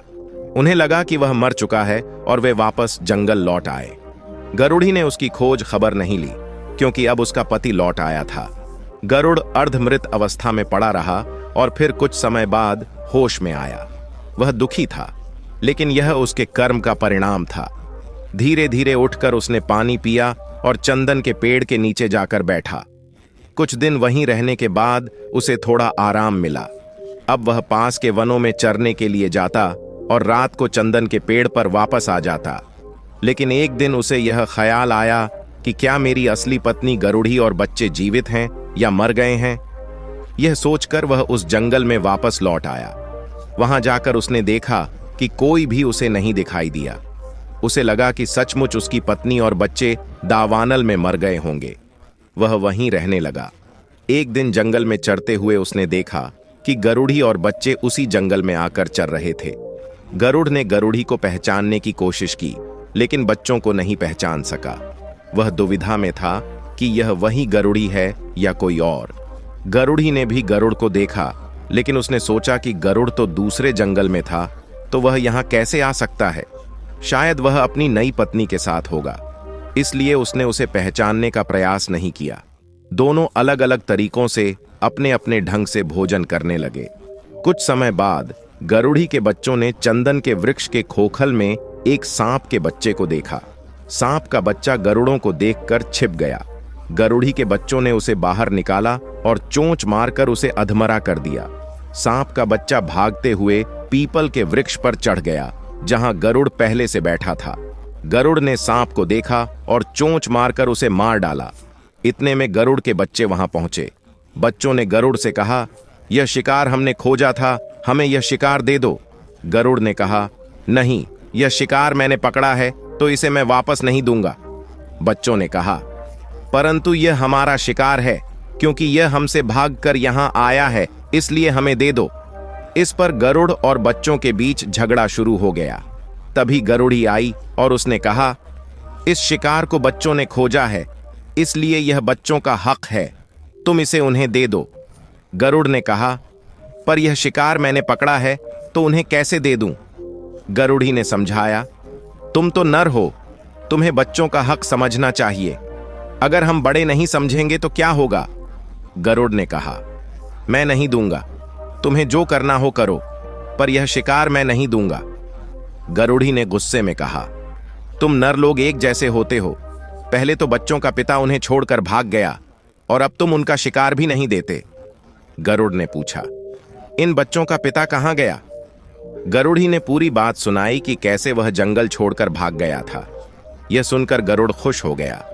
उन्हें लगा कि वह मर चुका है और वे वापस जंगल लौट आए। गरुड़ी ने उसकी खोज खबर नहीं ली, क्योंकि अब उसका पति लौट आया था। गरुड़ अर्धमृत अवस्था में पड़ा रहा और फिर कुछ समय बाद होश में आया। वह दुखी था, लेकिन यह उसके कर्म का परिणाम था। धीरे धीरे उठकर उसने पानी पिया और चंदन के पेड़ के नीचे जाकर बैठा। कुछ दिन वहीं रहने के बाद उसे थोड़ा आराम मिला। अब वह पास के वनों में चरने के लिए जाता और रात को चंदन के पेड़ पर वापस आ जाता। लेकिन एक दिन उसे यह ख्याल आया कि क्या मेरी असली पत्नी गरुड़ी और बच्चे जीवित हैं या मर गए हैं। यह सोचकर वह उस जंगल में वापस लौट आया। वहां जाकर उसने देखा कि कोई भी उसे नहीं दिखाई दिया। उसे लगा कि सचमुच उसकी पत्नी और बच्चे दावानल में मर गए होंगे। वह वहीं रहने लगा। एक दिन जंगल में चरते हुए उसने देखा कि गरुड़ी और बच्चे उसी जंगल में आकर चर रहे थे। गरुड़ ने गरुड़ी को पहचानने की कोशिश की, लेकिन बच्चों को नहीं पहचान सका। वह दुविधा में था कि यह वही गरुड़ी है या कोई और। गरुड़ी ने भी गरुड़ को देखा, लेकिन उसने सोचा कि गरुड़ तो दूसरे जंगल में था, तो वह यहाँ कैसे आ सकता है। शायद वह अपनी नई पत्नी के साथ होगा, इसलिए उसने उसे पहचानने का प्रयास नहीं किया। दोनों अलग अलग तरीकों से अपने अपने ढंग से भोजन करने लगे। कुछ समय बाद गरुड़ी के बच्चों ने चंदन के वृक्ष के खोखल में एक सांप के बच्चे को देखा। सांप का बच्चा गरुड़ों को देखकर छिप गया। गरुड़ी के बच्चों ने उसे बाहर निकाला और चोंच मारकर उसे अधमरा कर दिया। सांप का बच्चा भागते हुए पीपल के वृक्ष पर चढ़ गया, जहां गरुड़ पहले से बैठा था। गरुड़ ने सांप को देखा और चोंच मारकर उसे मार डाला। इतने में गरुड़ के बच्चे वहां पहुंचे। बच्चों ने गरुड़ से कहा, यह शिकार हमने खोजा था, हमें यह शिकार दे दो। गरुड़ ने कहा, नहीं, यह शिकार मैंने पकड़ा है, तो इसे मैं वापस नहीं दूंगा। बच्चों ने कहा, परंतु यह हमारा शिकार है, क्योंकि यह हमसे भागकर यहां आया है, इसलिए हमें दे दो। इस पर गरुड़ और बच्चों के बीच झगड़ा शुरू हो गया। तभी गरुड़ी आई और उसने कहा, इस शिकार को बच्चों ने खोजा है, इसलिए यह बच्चों का हक है, तुम इसे उन्हें दे दो। गरुड़ ने कहा, पर यह शिकार मैंने पकड़ा है, तो उन्हें कैसे दे दूं? गरुड़ी ने समझाया, तुम तो नर हो, तुम्हें बच्चों का हक समझना चाहिए। अगर हम बड़े नहीं समझेंगे तो क्या होगा? गरुड़ ने कहा, मैं नहीं दूंगा, तुम्हें जो करना हो करो, पर यह शिकार मैं नहीं दूंगा। गरुड़ी ने गुस्से में कहा, तुम नर लोग एक जैसे होते हो। पहले तो बच्चों का पिता उन्हें छोड़कर भाग गया और अब तुम उनका शिकार भी नहीं देते। गरुड़ ने पूछा, इन बच्चों का पिता कहां गया? गरुड़ी ने पूरी बात सुनाई कि कैसे वह जंगल छोड़कर भाग गया था। यह सुनकर गरुड़ खुश हो गया।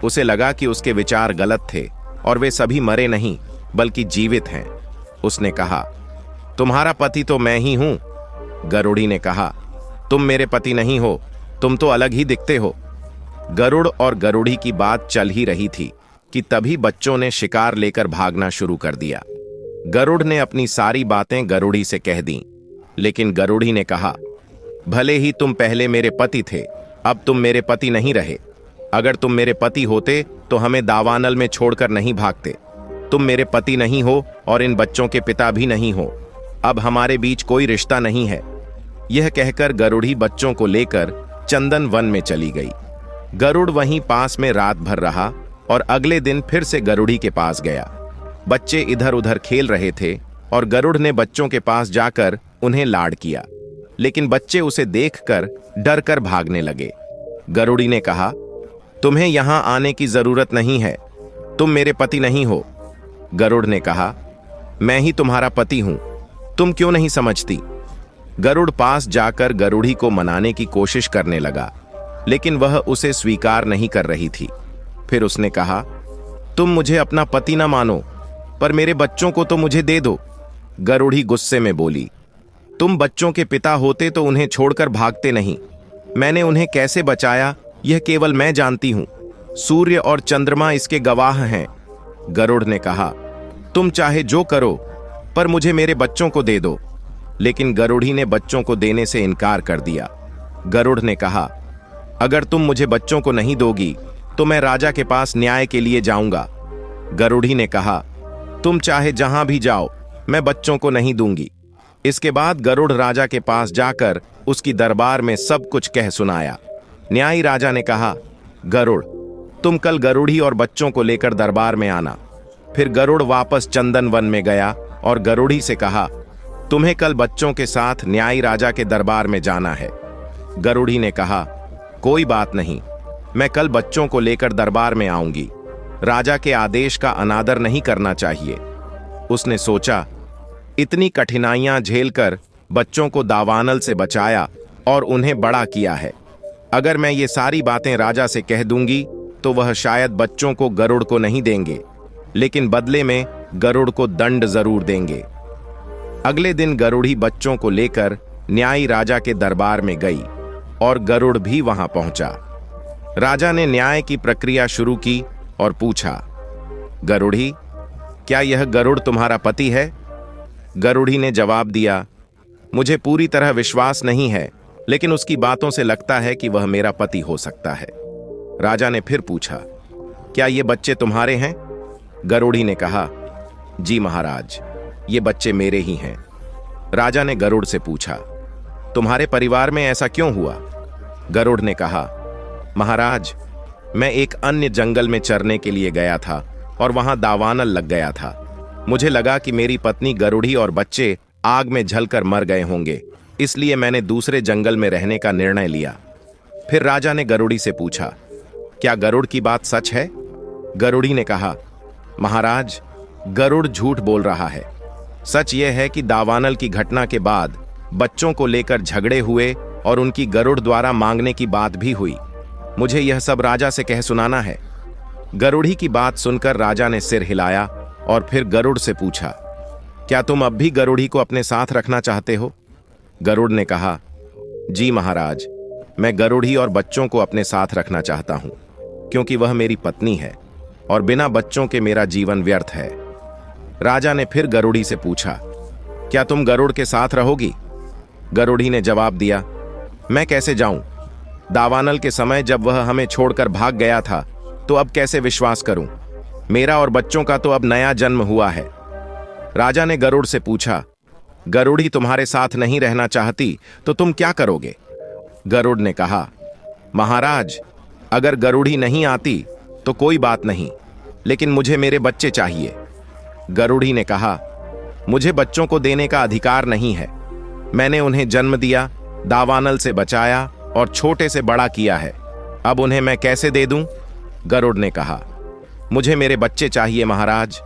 उसे लगा कि उसके विचार गलत थे और वे सभी मरे नहीं बल्कि जीवित हैं। उसने कहा, तुम्हारा पति तो मैं ही हूं। गरुड़ी ने कहा, तुम मेरे पति नहीं हो, तुम तो अलग ही दिखते हो। गरुड़ और गरुड़ी की बात चल ही रही थी कि तभी बच्चों ने शिकार लेकर भागना शुरू कर दिया। गरुड़ ने अपनी सारी बातें गरुड़ी से कह दी, लेकिन गरुड़ी ने कहा, भले ही तुम पहले मेरे पति थे, अब तुम मेरे पति नहीं रहे। अगर तुम मेरे पति होते तो हमें दावानल में छोड़कर नहीं भागते। तुम मेरे पति नहीं हो और इन बच्चों के पिता भी नहीं हो। अब हमारे बीच कोई रिश्ता नहीं है। यह कहकर गरुड़ी बच्चों को लेकर चंदन वन में चली गई। गरुड़ वहीं पास में रात भर रहा और अगले दिन फिर से गरुड़ी के पास गया। बच्चे इधर उधर खेल रहे थे और गरुड़ ने बच्चों के पास जाकर उन्हें लाड किया, लेकिन बच्चे उसे देखकर डर कर भागने लगे। गरुड़ी ने कहा, तुम्हें यहां आने की जरूरत नहीं है, तुम मेरे पति नहीं हो। गरुड़ ने कहा, मैं ही तुम्हारा पति हूं, तुम क्यों नहीं समझती? गरुड़ पास जाकर गरुड़ी को मनाने की कोशिश करने लगा, लेकिन वह उसे स्वीकार नहीं कर रही थी। फिर उसने कहा, तुम मुझे अपना पति ना मानो, पर मेरे बच्चों को तो मुझे दे दो। गरुड़ी गुस्से में बोली, तुम बच्चों के पिता होते तो उन्हें छोड़कर भागते नहीं। मैंने उन्हें कैसे बचाया यह केवल मैं जानती हूं, सूर्य और चंद्रमा इसके गवाह हैं। गरुड़ ने कहा, तुम चाहे जो करो, पर मुझे मेरे बच्चों को दे दो। लेकिन गरुड़ी ने बच्चों को देने से इनकार कर दिया। गरुड़ ने कहा, अगर तुम मुझे बच्चों को नहीं दोगी तो मैं राजा के पास न्याय के लिए जाऊंगा। गरुड़ी ने कहा, तुम चाहे जहां भी जाओ, मैं बच्चों को नहीं दूंगी। इसके बाद गरुड़ राजा के पास जाकर उसकी दरबार में सब कुछ कह सुनाया। न्यायी राजा ने कहा, गरुड़, तुम कल गरुड़ी और बच्चों को लेकर दरबार में आना। फिर गरुड़ वापस चंदन वन में गया और गरुड़ी से कहा, तुम्हें कल बच्चों के साथ न्यायी राजा के दरबार में जाना है। गरुड़ी ने कहा, कोई बात नहीं, मैं कल बच्चों को लेकर दरबार में आऊंगी। राजा के आदेश का अनादर नहीं करना चाहिए। उसने सोचा, इतनी कठिनाइयां झेलकर बच्चों को दावानल से बचाया और उन्हें बड़ा किया है। अगर मैं ये सारी बातें राजा से कह दूंगी तो वह शायद बच्चों को गरुड़ को नहीं देंगे, लेकिन बदले में गरुड़ को दंड जरूर देंगे। अगले दिन गरुड़ी बच्चों को लेकर न्यायी राजा के दरबार में गई और गरुड़ भी वहां पहुंचा। राजा ने न्याय की प्रक्रिया शुरू की और पूछा, गरुड़ी, क्या यह गरुड़ तुम्हारा पति है? गरुड़ी ने जवाब दिया, मुझे पूरी तरह विश्वास नहीं है, लेकिन उसकी बातों से लगता है कि वह मेरा पति हो सकता है। राजा ने फिर पूछा, क्या ये बच्चे तुम्हारे हैं? गरुड़ी ने कहा, जी महाराज, ये बच्चे मेरे ही हैं। राजा ने गरुड़ से पूछा, तुम्हारे परिवार में ऐसा क्यों हुआ? गरुड़ ने कहा, महाराज, मैं एक अन्य जंगल में चरने के लिए गया था और वहां दावानल लग गया था। मुझे लगा कि मेरी पत्नी गरुड़ी और बच्चे आग में जलकर मर गए होंगे, इसलिए मैंने दूसरे जंगल में रहने का निर्णय लिया। फिर राजा ने गरुड़ी से पूछा, क्या गरुड़ की बात सच है? गरुड़ी ने कहा, महाराज, गरुड़ झूठ बोल रहा है। सच यह है कि दावानल की घटना के बाद बच्चों को लेकर झगड़े हुए और उनकी गरुड़ द्वारा मांगने की बात भी हुई। मुझे यह सब राजा से कह सुनाना है। गरुड़ी की बात सुनकर राजा ने सिर हिलाया और फिर गरुड़ से पूछा, क्या तुम अब भी गरुड़ी को अपने साथ रखना चाहते हो? गरुड़ ने कहा, जी महाराज, मैं गरुड़ी और बच्चों को अपने साथ रखना चाहता हूं, क्योंकि वह मेरी पत्नी है और बिना बच्चों के मेरा जीवन व्यर्थ है। राजा ने फिर गरुड़ी से पूछा, क्या तुम गरुड़ के साथ रहोगी? गरुड़ी ने जवाब दिया, मैं कैसे जाऊं? दावानल के समय जब वह हमें छोड़कर भाग गया था, तो अब कैसे विश्वास करूं? मेरा और बच्चों का तो अब नया जन्म हुआ है। राजा ने गरुड़ से पूछा, गरुड़ी तुम्हारे साथ नहीं रहना चाहती तो तुम क्या करोगे? गरुड़ ने कहा, महाराज, अगर गरुड़ी नहीं आती तो कोई बात नहीं, लेकिन मुझे मेरे बच्चे चाहिए। गरुड़ी ने कहा, मुझे बच्चों को देने का अधिकार नहीं है। मैंने उन्हें जन्म दिया, दावानल से बचाया और छोटे से बड़ा किया है। अब उन्हें मैं कैसे दे दूं? गरुड़ ने कहा, मुझे मेरे बच्चे चाहिए महाराज।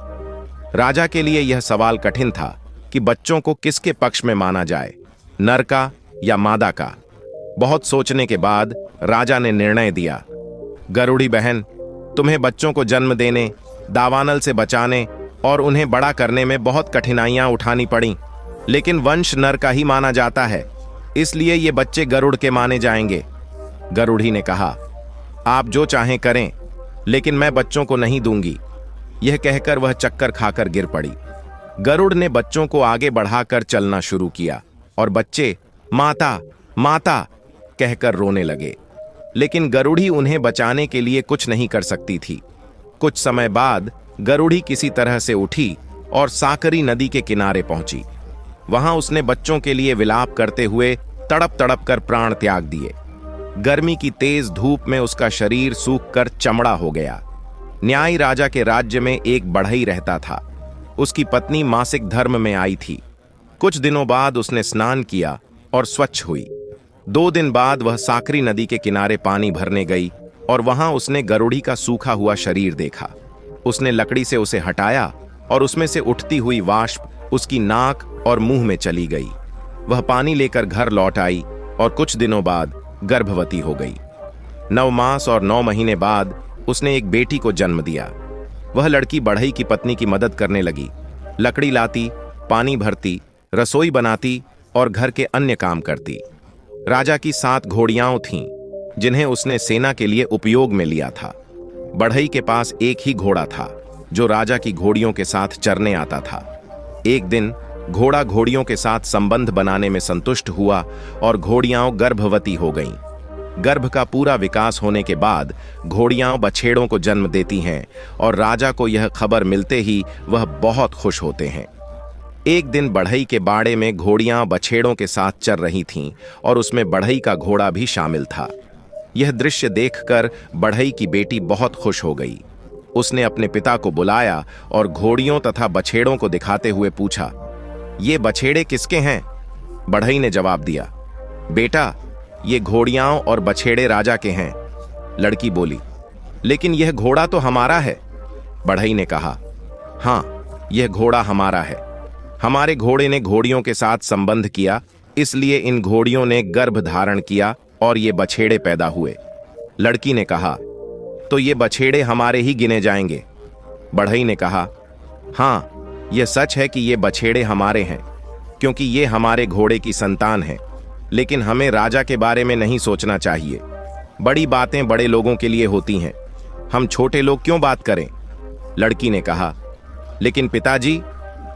राजा के लिए यह सवाल कठिन था कि बच्चों को किसके पक्ष में माना जाए, नर का या मादा का। बहुत सोचने के बाद राजा ने निर्णय दिया, गरुड़ी बहन, तुम्हें बच्चों को जन्म देने, दावानल से बचाने और उन्हें बड़ा करने में बहुत कठिनाइयां उठानी पड़ी, लेकिन वंश नर का ही माना जाता है, इसलिए ये बच्चे गरुड़ के माने जाएंगे। गरुड़ी ने कहा, आप जो चाहें करें, लेकिन मैं बच्चों को नहीं दूंगी। यह कहकर वह चक्कर खाकर गिर पड़ी। गरुड़ ने बच्चों को आगे बढ़ाकर चलना शुरू किया और बच्चे माता माता कहकर रोने लगे, लेकिन गरुड़ी उन्हें बचाने के लिए कुछ नहीं कर सकती थी। कुछ समय बाद गरुड़ी किसी तरह से उठी और साकरी नदी के किनारे पहुंची। वहां उसने बच्चों के लिए विलाप करते हुए तड़प तड़प कर प्राण त्याग दिए। गर्मी की तेज धूप में उसका शरीर सूख कर चमड़ा हो गया। न्यायी राजा के राज्य में एक बढ़ई रहता था। उसकी पत्नी मासिक धर्म में आई थी। कुछ दिनों बाद उसने स्नान किया और स्वच्छ हुई। 2 दिन बाद वह साकरी नदी के किनारे पानी भरने गई और वहां उसने गरुड़ी का सूखा हुआ शरीर देखा। उसने लकड़ी से उसे हटाया और उसमें से उठती हुई वाष्प उसकी नाक और मुंह में चली गई। वह पानी लेकर घर लौट आई और कुछ दिनों बाद गर्भवती हो गई। 9 मास और 9 महीने बाद उसने एक बेटी को जन्म दिया। वह लड़की बढ़ई की पत्नी की मदद करने लगी। लकड़ी लाती, पानी भरती, रसोई बनाती और घर के अन्य काम करती। राजा की 7 घोड़ियां थीं। जिन्हें उसने सेना के लिए उपयोग में लिया था। बढ़ई के पास एक ही घोड़ा था जो राजा की घोड़ियों के साथ चरने आता था। एक दिन घोड़ा घोड़ियों के साथ संबंध बनाने में संतुष्ट हुआ और घोड़ियां गर्भवती हो गईं। गर्भ का पूरा विकास होने के बाद घोड़ियां बछेड़ों को जन्म देती हैं और राजा को यह खबर मिलते ही वह बहुत खुश होते हैं। एक दिन बढ़ई के बाड़े में घोड़ियां बछेड़ों के साथ चर रही थीं और उसमें बढ़ई का घोड़ा भी शामिल था। यह दृश्य देखकर बढ़ई की बेटी बहुत खुश हो गई। उसने अपने पिता को बुलाया और घोड़ियों तथा बछेड़ों को दिखाते हुए पूछा, ये बछेड़े किसके हैं? बढ़ई ने जवाब दिया, बेटा, ये घोड़ियां और बछेड़े राजा के हैं। लड़की बोली, लेकिन यह घोड़ा तो हमारा है। बढ़ई ने कहा, हाँ, यह घोड़ा हमारा है। हमारे घोड़े ने घोड़ियों के साथ संबंध किया, इसलिए इन घोड़ियों ने गर्भ धारण किया और ये बछेड़े पैदा हुए। लड़की ने कहा, तो ये बछेड़े हमारे ही गिने जाएंगे। बढ़ई ने कहा, हाँ, यह सच है कि ये बछेड़े हमारे हैं, क्योंकि ये हमारे घोड़े की संतान हैं। लेकिन हमें राजा के बारे में नहीं सोचना चाहिए। बड़ी बातें बड़े लोगों के लिए होती हैं, हम छोटे लोग क्यों बात करें? लड़की ने कहा, लेकिन पिताजी,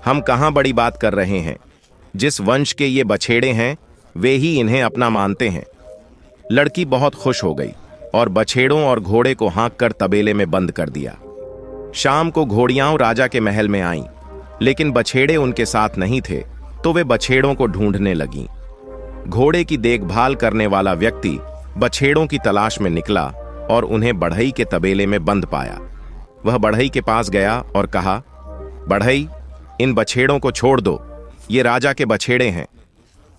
हम कहाँ बड़ी बात कर रहे हैं? जिस वंश के ये बछेड़े हैं वे ही इन्हें अपना मानते हैं। लड़की बहुत खुश हो गई और बछेड़ों और घोड़े को हाँक कर तबेले में बंद कर दिया। शाम को घोड़ियां राजा के महल में आईं, लेकिन बछेड़े उनके साथ नहीं थे, तो वे बछेड़ों को ढूंढने लगीं। घोड़े की देखभाल करने वाला व्यक्ति बछेड़ों की तलाश में निकला और उन्हें बढ़ई के तबेले में बंद पाया। वह बढ़ई के पास गया और कहा, बढ़ई, इन बछेड़ों को छोड़ दो, ये राजा के बछेड़े हैं।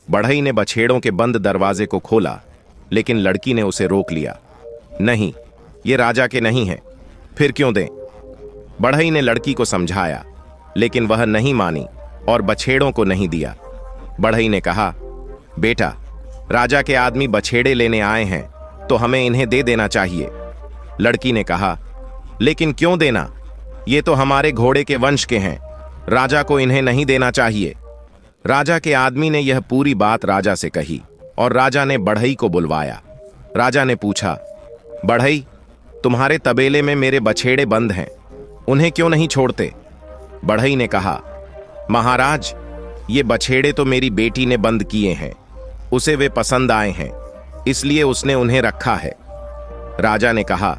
बढ़ई ने बछेड़ों के बंद दरवाजे को खोला, लेकिन लड़की ने उसे रोक लिया। नहीं, ये राजा के नहीं हैं, फिर क्यों दें? बढ़ई ने लड़की को समझाया, लेकिन वह नहीं मानी और बछेड़ों को नहीं दिया। बढ़ई ने कहा, बेटा, राजा के आदमी बछेड़े लेने आए हैं, तो हमें इन्हें दे देना चाहिए। लड़की ने कहा, लेकिन क्यों देना? ये तो हमारे घोड़े के वंश के हैं, राजा को इन्हें नहीं देना चाहिए। राजा के आदमी ने यह पूरी बात राजा से कही और राजा ने बढ़ई को बुलवाया। राजा ने पूछा, बढ़ई, तुम्हारे तबेले में मेरे बछेड़े बंद हैं, उन्हें क्यों नहीं छोड़ते? बढ़ई ने कहा, महाराज, ये बछेड़े तो मेरी बेटी ने बंद किए हैं, उसे वे पसंद आए हैं, इसलिए उसने उन्हें रखा है। राजा ने कहा,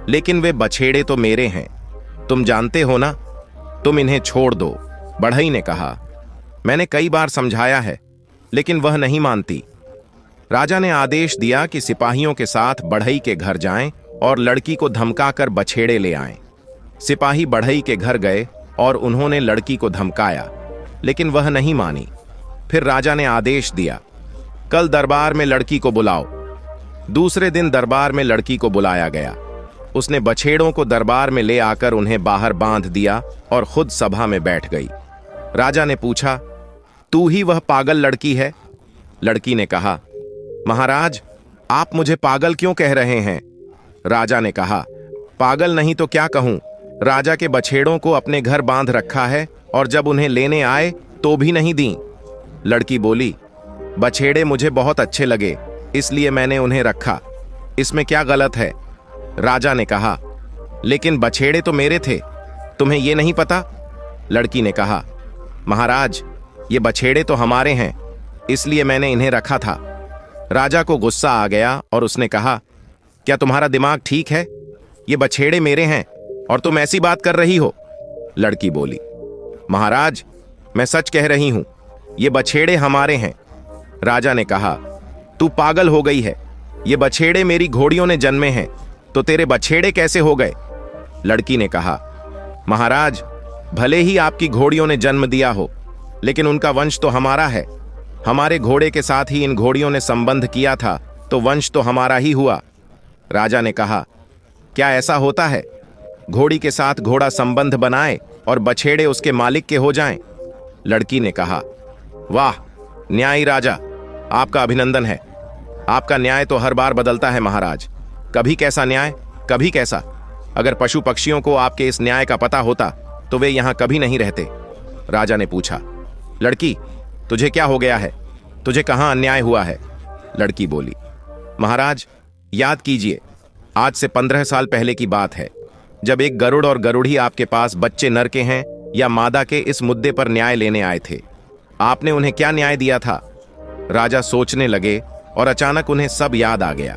लेकिन वे बछेड़े तो मेरे हैं, तुम जानते हो ना, तुम इन्हें छोड़ दो। बढ़ई ने कहा, मैंने कई बार समझाया है, लेकिन वह नहीं मानती। राजा ने आदेश दिया कि सिपाहियों के साथ बढ़ई के घर जाएं और लड़की को धमकाकर बछेड़े ले आएं। सिपाही बढ़ई के घर गए और उन्होंने लड़की को धमकाया, लेकिन वह नहीं मानी। फिर राजा ने आदेश दिया, कल दरबार में लड़की को बुलाओ। दूसरे दिन दरबार में लड़की को बुलाया गया। उसने बछेड़ों को दरबार में ले आकर उन्हें बाहर बांध दिया और खुद सभा में बैठ गई। राजा ने पूछा, तू ही वह पागल लड़की है? लड़की ने कहा, महाराज, आप मुझे पागल क्यों कह रहे हैं? राजा ने कहा, पागल नहीं तो क्या कहूं, राजा के बछेड़ों को अपने घर बांध रखा है और जब उन्हें लेने आए तो भी नहीं दी। लड़की बोली, बछेड़े मुझे बहुत अच्छे लगे, इसलिए मैंने उन्हें रखा, इसमें क्या गलत है? राजा ने कहा, लेकिन बछेड़े तो मेरे थे, तुम्हें यह नहीं पता? लड़की ने कहा, महाराज, ये बछेड़े तो हमारे हैं, इसलिए मैंने इन्हें रखा था। राजा को गुस्सा आ गया और उसने कहा, क्या तुम्हारा दिमाग ठीक है? ये बछेड़े मेरे हैं और तुम ऐसी बात कर रही हो? लड़की बोली, महाराज, मैं सच कह रही हूं, ये बछेड़े हमारे हैं। राजा ने कहा, तू पागल हो गई है, ये बछेड़े मेरी घोड़ियों ने जन्मे हैं, तो तेरे बछेड़े कैसे हो गए? लड़की ने कहा, महाराज, भले ही आपकी घोड़ियों ने जन्म दिया हो, लेकिन उनका वंश तो हमारा है। हमारे घोड़े के साथ ही इन घोड़ियों ने संबंध किया था, तो वंश तो हमारा ही हुआ। राजा ने कहा, क्या ऐसा होता है? घोड़ी के साथ घोड़ा संबंध बनाए और बछेड़े उसके मालिक के हो जाएं? लड़की ने कहा, वाह, न्यायी राजा, आपका अभिनंदन है। आपका न्याय तो हर बार बदलता है महाराज, कभी कैसा न्याय, कभी कैसा। अगर पशु पक्षियों को आपके इस न्याय का पता होता तो वे यहां कभी नहीं रहते। राजा ने पूछा, लड़की, तुझे क्या हो गया है? तुझे कहां अन्याय हुआ है? लड़की बोली, महाराज, याद कीजिए, आज से 15 साल पहले की बात है, जब एक गरुड़ और गरुड़ी आपके पास बच्चे नर के हैं या मादा के इस मुद्दे पर न्याय लेने आए थे। आपने उन्हें क्या न्याय दिया था? राजा सोचने लगे और अचानक उन्हें सब याद आ गया।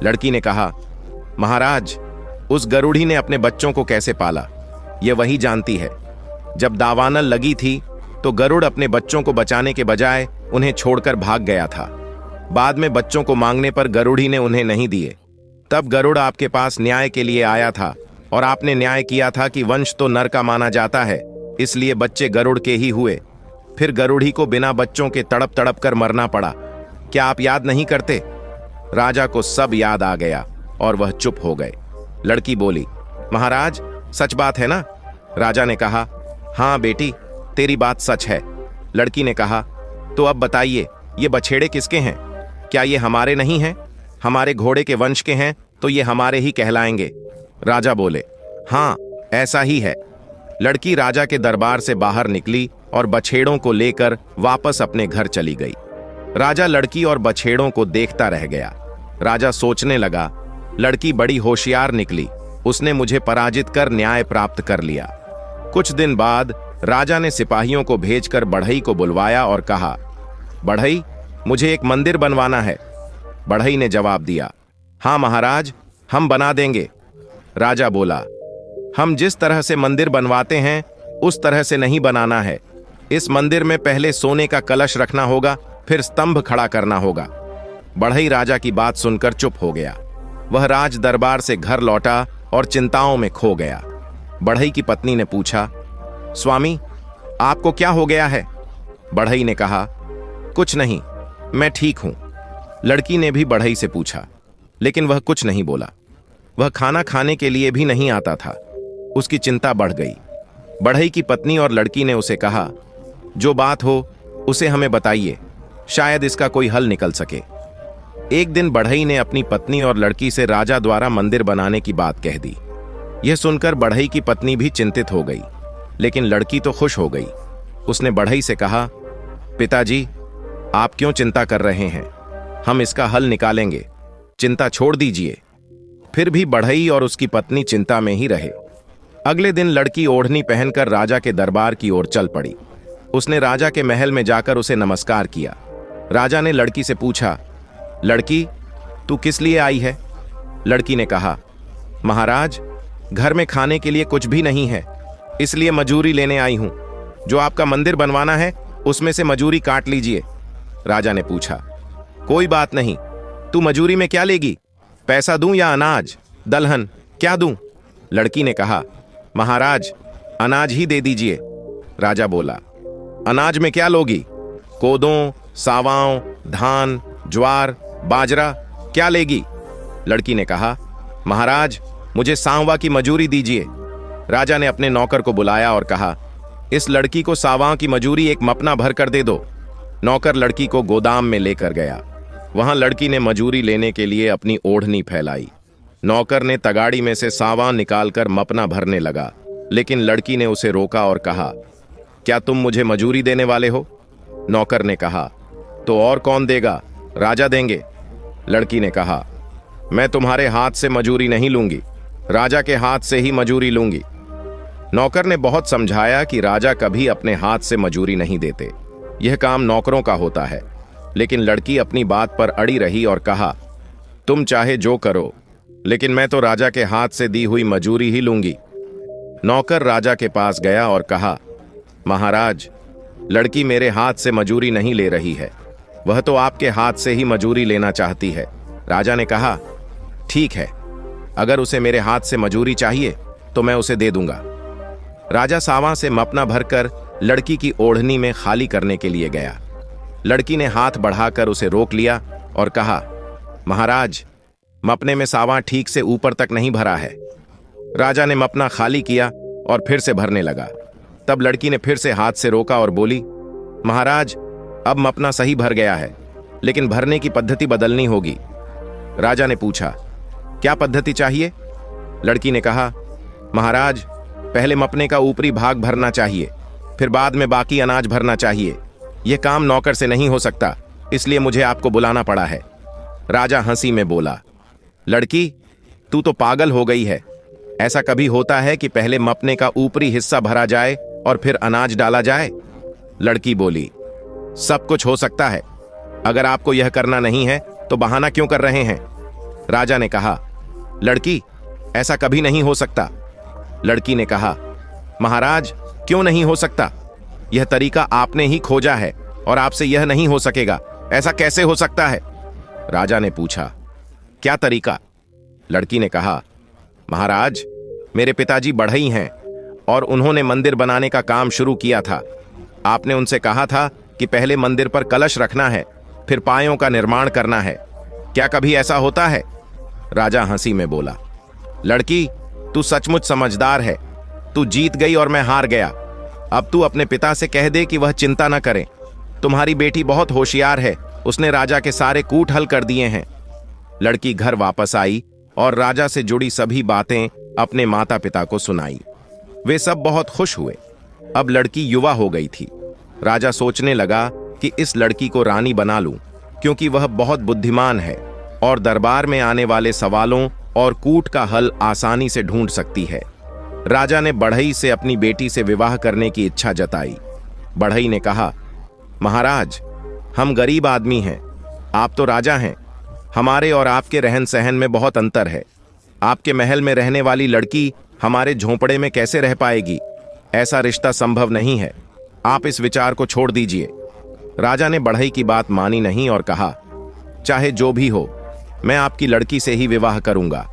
लड़की ने कहा, महाराज, उस गरुड़ी ने अपने बच्चों को कैसे पाला, ये वही जानती है। जब दावानल लगी थी तो गरुड़ अपने बच्चों को बचाने के बजाय उन्हें छोड़कर भाग गया था। बाद में बच्चों को मांगने पर गरुड़ी ने उन्हें नहीं दिए। तब गरुड़ आपके पास न्याय के लिए आया था और आपने न्याय किया था कि वंश तो नर का माना जाता है, इसलिए बच्चे गरुड़ के ही हुए। फिर गरुड़ी को बिना बच्चों के तड़प तड़प कर मरना पड़ा। क्या आप याद नहीं करते? राजा को सब याद आ गया और वह चुप हो गए। लड़की बोली, महाराज, सच बात है ना? राजा ने कहा, हाँ बेटी, तेरी बात सच है। लड़की ने कहा, तो अब बताइए, ये बछेड़े किसके हैं? क्या ये हमारे नहीं हैं? हमारे घोड़े के वंश के हैं तो ये हमारे ही कहलाएंगे। राजा बोले, हाँ, ऐसा ही है। लड़की राजा के दरबार से बाहर निकली और बछेड़ों को लेकर वापस अपने घर चली गई। राजा लड़की और बछेड़ों को देखता रह गया। राजा सोचने लगा, लड़की बड़ी होशियार निकली, उसने मुझे पराजित कर न्याय प्राप्त कर लिया। कुछ दिन बाद राजा ने सिपाहियों को भेजकर बढ़ई को बुलवाया और कहा, बढ़ई, मुझे एक मंदिर बनवाना है। बढ़ई ने जवाब दिया, हाँ महाराज, हम बना देंगे। राजा बोला, हम जिस तरह से मंदिर बनवाते हैं उस तरह से नहीं बनाना है। इस मंदिर में पहले सोने का कलश रखना होगा, फिर स्तंभ खड़ा करना होगा। बढ़ई राजा की बात सुनकर चुप हो गया। वह राज दरबार से घर लौटा और चिंताओं में खो गया। बढ़ई की पत्नी ने पूछा, स्वामी, आपको क्या हो गया है? बढ़ई ने कहा, कुछ नहीं, मैं ठीक हूं। लड़की ने भी बढ़ई से पूछा, लेकिन वह कुछ नहीं बोला। वह खाना खाने के लिए भी नहीं आता था। उसकी चिंता बढ़ गई। बढ़ई की पत्नी और लड़की ने उसे कहा, जो बात हो उसे हमें बताइए, शायद इसका कोई हल निकल सके। एक दिन बढ़ई ने अपनी पत्नी और लड़की से राजा द्वारा मंदिर बनाने की बात कह दी। यह सुनकर बढ़ई की पत्नी भी चिंतित हो गई, लेकिन लड़की तो खुश हो गई। उसने बढ़ई से कहा, पिताजी, आप क्यों चिंता कर रहे हैं? हम इसका हल निकालेंगे, चिंता छोड़ दीजिए। फिर भी बढ़ई और उसकी पत्नी चिंता में ही रहे। अगले दिन लड़की ओढ़नी पहनकर राजा के दरबार की ओर चल पड़ी। उसने राजा के महल में जाकर उसे नमस्कार किया। राजा ने लड़की से पूछा, लड़की, तू किस लिए आई है? लड़की ने कहा, महाराज, घर में खाने के लिए कुछ भी नहीं है, इसलिए मजूरी लेने आई हूं। जो आपका मंदिर बनवाना है उसमें से मजूरी काट लीजिए। राजा ने पूछा, कोई बात नहीं, तू मजूरी में क्या लेगी? पैसा दूं या अनाज, दलहन, क्या दूं? लड़की ने कहा, महाराज, अनाज ही दे दीजिए। राजा बोला, अनाज में क्या लोगी? कोदों, सावाओं, धान, ज्वार, बाजरा, क्या लेगी? लड़की ने कहा, महाराज, मुझे सांवा की मजूरी दीजिए। राजा ने अपने नौकर को बुलाया और कहा, इस लड़की को सावां की मजूरी एक मपना भर कर दे दो। नौकर लड़की को गोदाम में लेकर गया। वहां लड़की ने मजूरी लेने के लिए अपनी ओढ़नी फैलाई। नौकर ने तगाड़ी में से सावां निकालकर मपना भरने लगा, लेकिन लड़की ने उसे रोका और कहा, क्या तुम मुझे मजूरी देने वाले हो? नौकर ने कहा, तो और कौन देगा? राजा देंगे। लड़की ने कहा, मैं तुम्हारे हाथ से मजूरी नहीं लूंगी, राजा के हाथ से ही मजूरी लूंगी। नौकर ने बहुत समझाया कि राजा कभी अपने हाथ से मजूरी नहीं देते, यह काम नौकरों का होता है। लेकिन लड़की अपनी बात पर अड़ी रही और कहा, तुम चाहे जो करो, लेकिन मैं तो राजा के हाथ से दी हुई मजूरी ही लूंगी। नौकर राजा के पास गया और कहा, महाराज, लड़की मेरे हाथ से मजूरी नहीं ले रही है, वह तो आपके हाथ से ही मजूरी लेना चाहती है। राजा ने कहा, ठीक है, अगर उसे मेरे हाथ से मजूरी चाहिए तो मैं उसे दे दूंगा। राजा सावां से मपना भरकर लड़की की ओढ़नी में खाली करने के लिए गया। लड़की ने हाथ बढ़ाकर उसे रोक लिया और कहा, महाराज, मपने में सावां ठीक से ऊपर तक नहीं भरा है। राजा ने मपना खाली किया और फिर से भरने लगा। तब लड़की ने फिर से हाथ से रोका और बोली, महाराज, अब मपना सही भर गया है, लेकिन भरने की पद्धति बदलनी होगी। राजा ने पूछा, क्या पद्धति चाहिए? लड़की ने कहा, महाराज, पहले मपने का ऊपरी भाग भरना चाहिए, फिर बाद में बाकी अनाज भरना चाहिए। यह काम नौकर से नहीं हो सकता, इसलिए मुझे आपको बुलाना पड़ा है। राजा हंसी में बोला, लड़की, तू तो पागल हो गई है। ऐसा कभी होता है कि पहले मपने का ऊपरी हिस्सा भरा जाए और फिर अनाज डाला जाए? लड़की बोली, सब कुछ हो सकता है। अगर आपको यह करना नहीं है तो बहाना क्यों कर रहे हैं? राजा ने कहा, लड़की, ऐसा कभी नहीं हो सकता। लड़की ने कहा, महाराज, क्यों नहीं हो सकता? यह तरीका आपने ही खोजा है और आपसे यह नहीं हो सकेगा। ऐसा कैसे हो सकता है? राजा ने पूछा, क्या तरीका? लड़की ने कहा, महाराज, मेरे पिताजी बढ़ई हैं और उन्होंने मंदिर बनाने का काम शुरू किया था। आपने उनसे कहा था कि पहले मंदिर पर कलश रखना है, फिर पायों का निर्माण करना है। क्या कभी ऐसा होता है? राजा हंसी में बोला, लड़की, तू सचमुच समझदार है। तू जीत गई और मैं हार गया। अब तू अपने पिता से कह दे कि वह चिंता न करें। तुम्हारी बेटी बहुत होशियार है, उसने राजा के सारे कूट हल कर दिए हैं। लड़की घर वापस आई और राजा से जुड़ी सभी बातें अपने माता पिता को सुनाई। वे सब बहुत खुश हुए। अब लड़की युवा हो गई थी। राजा सोचने लगा कि इस लड़की को रानी बना लूं, क्योंकि वह बहुत बुद्धिमान है और दरबार में आने वाले सवालों और कूट का हल आसानी से ढूंढ सकती है। राजा ने बढ़ई से अपनी बेटी से विवाह करने की इच्छा जताई। बढ़ई ने कहा, महाराज, हम गरीब आदमी हैं, आप तो राजा हैं। हमारे और आपके रहन सहन में बहुत अंतर है। आपके महल में रहने वाली लड़की हमारे झोंपड़े में कैसे रह पाएगी? ऐसा रिश्ता संभव नहीं है। आप इस विचार को छोड़ दीजिए। राजा ने बढ़ई की बात मानी नहीं और कहा, चाहे जो भी हो, मैं आपकी लड़की से ही विवाह करूंगा।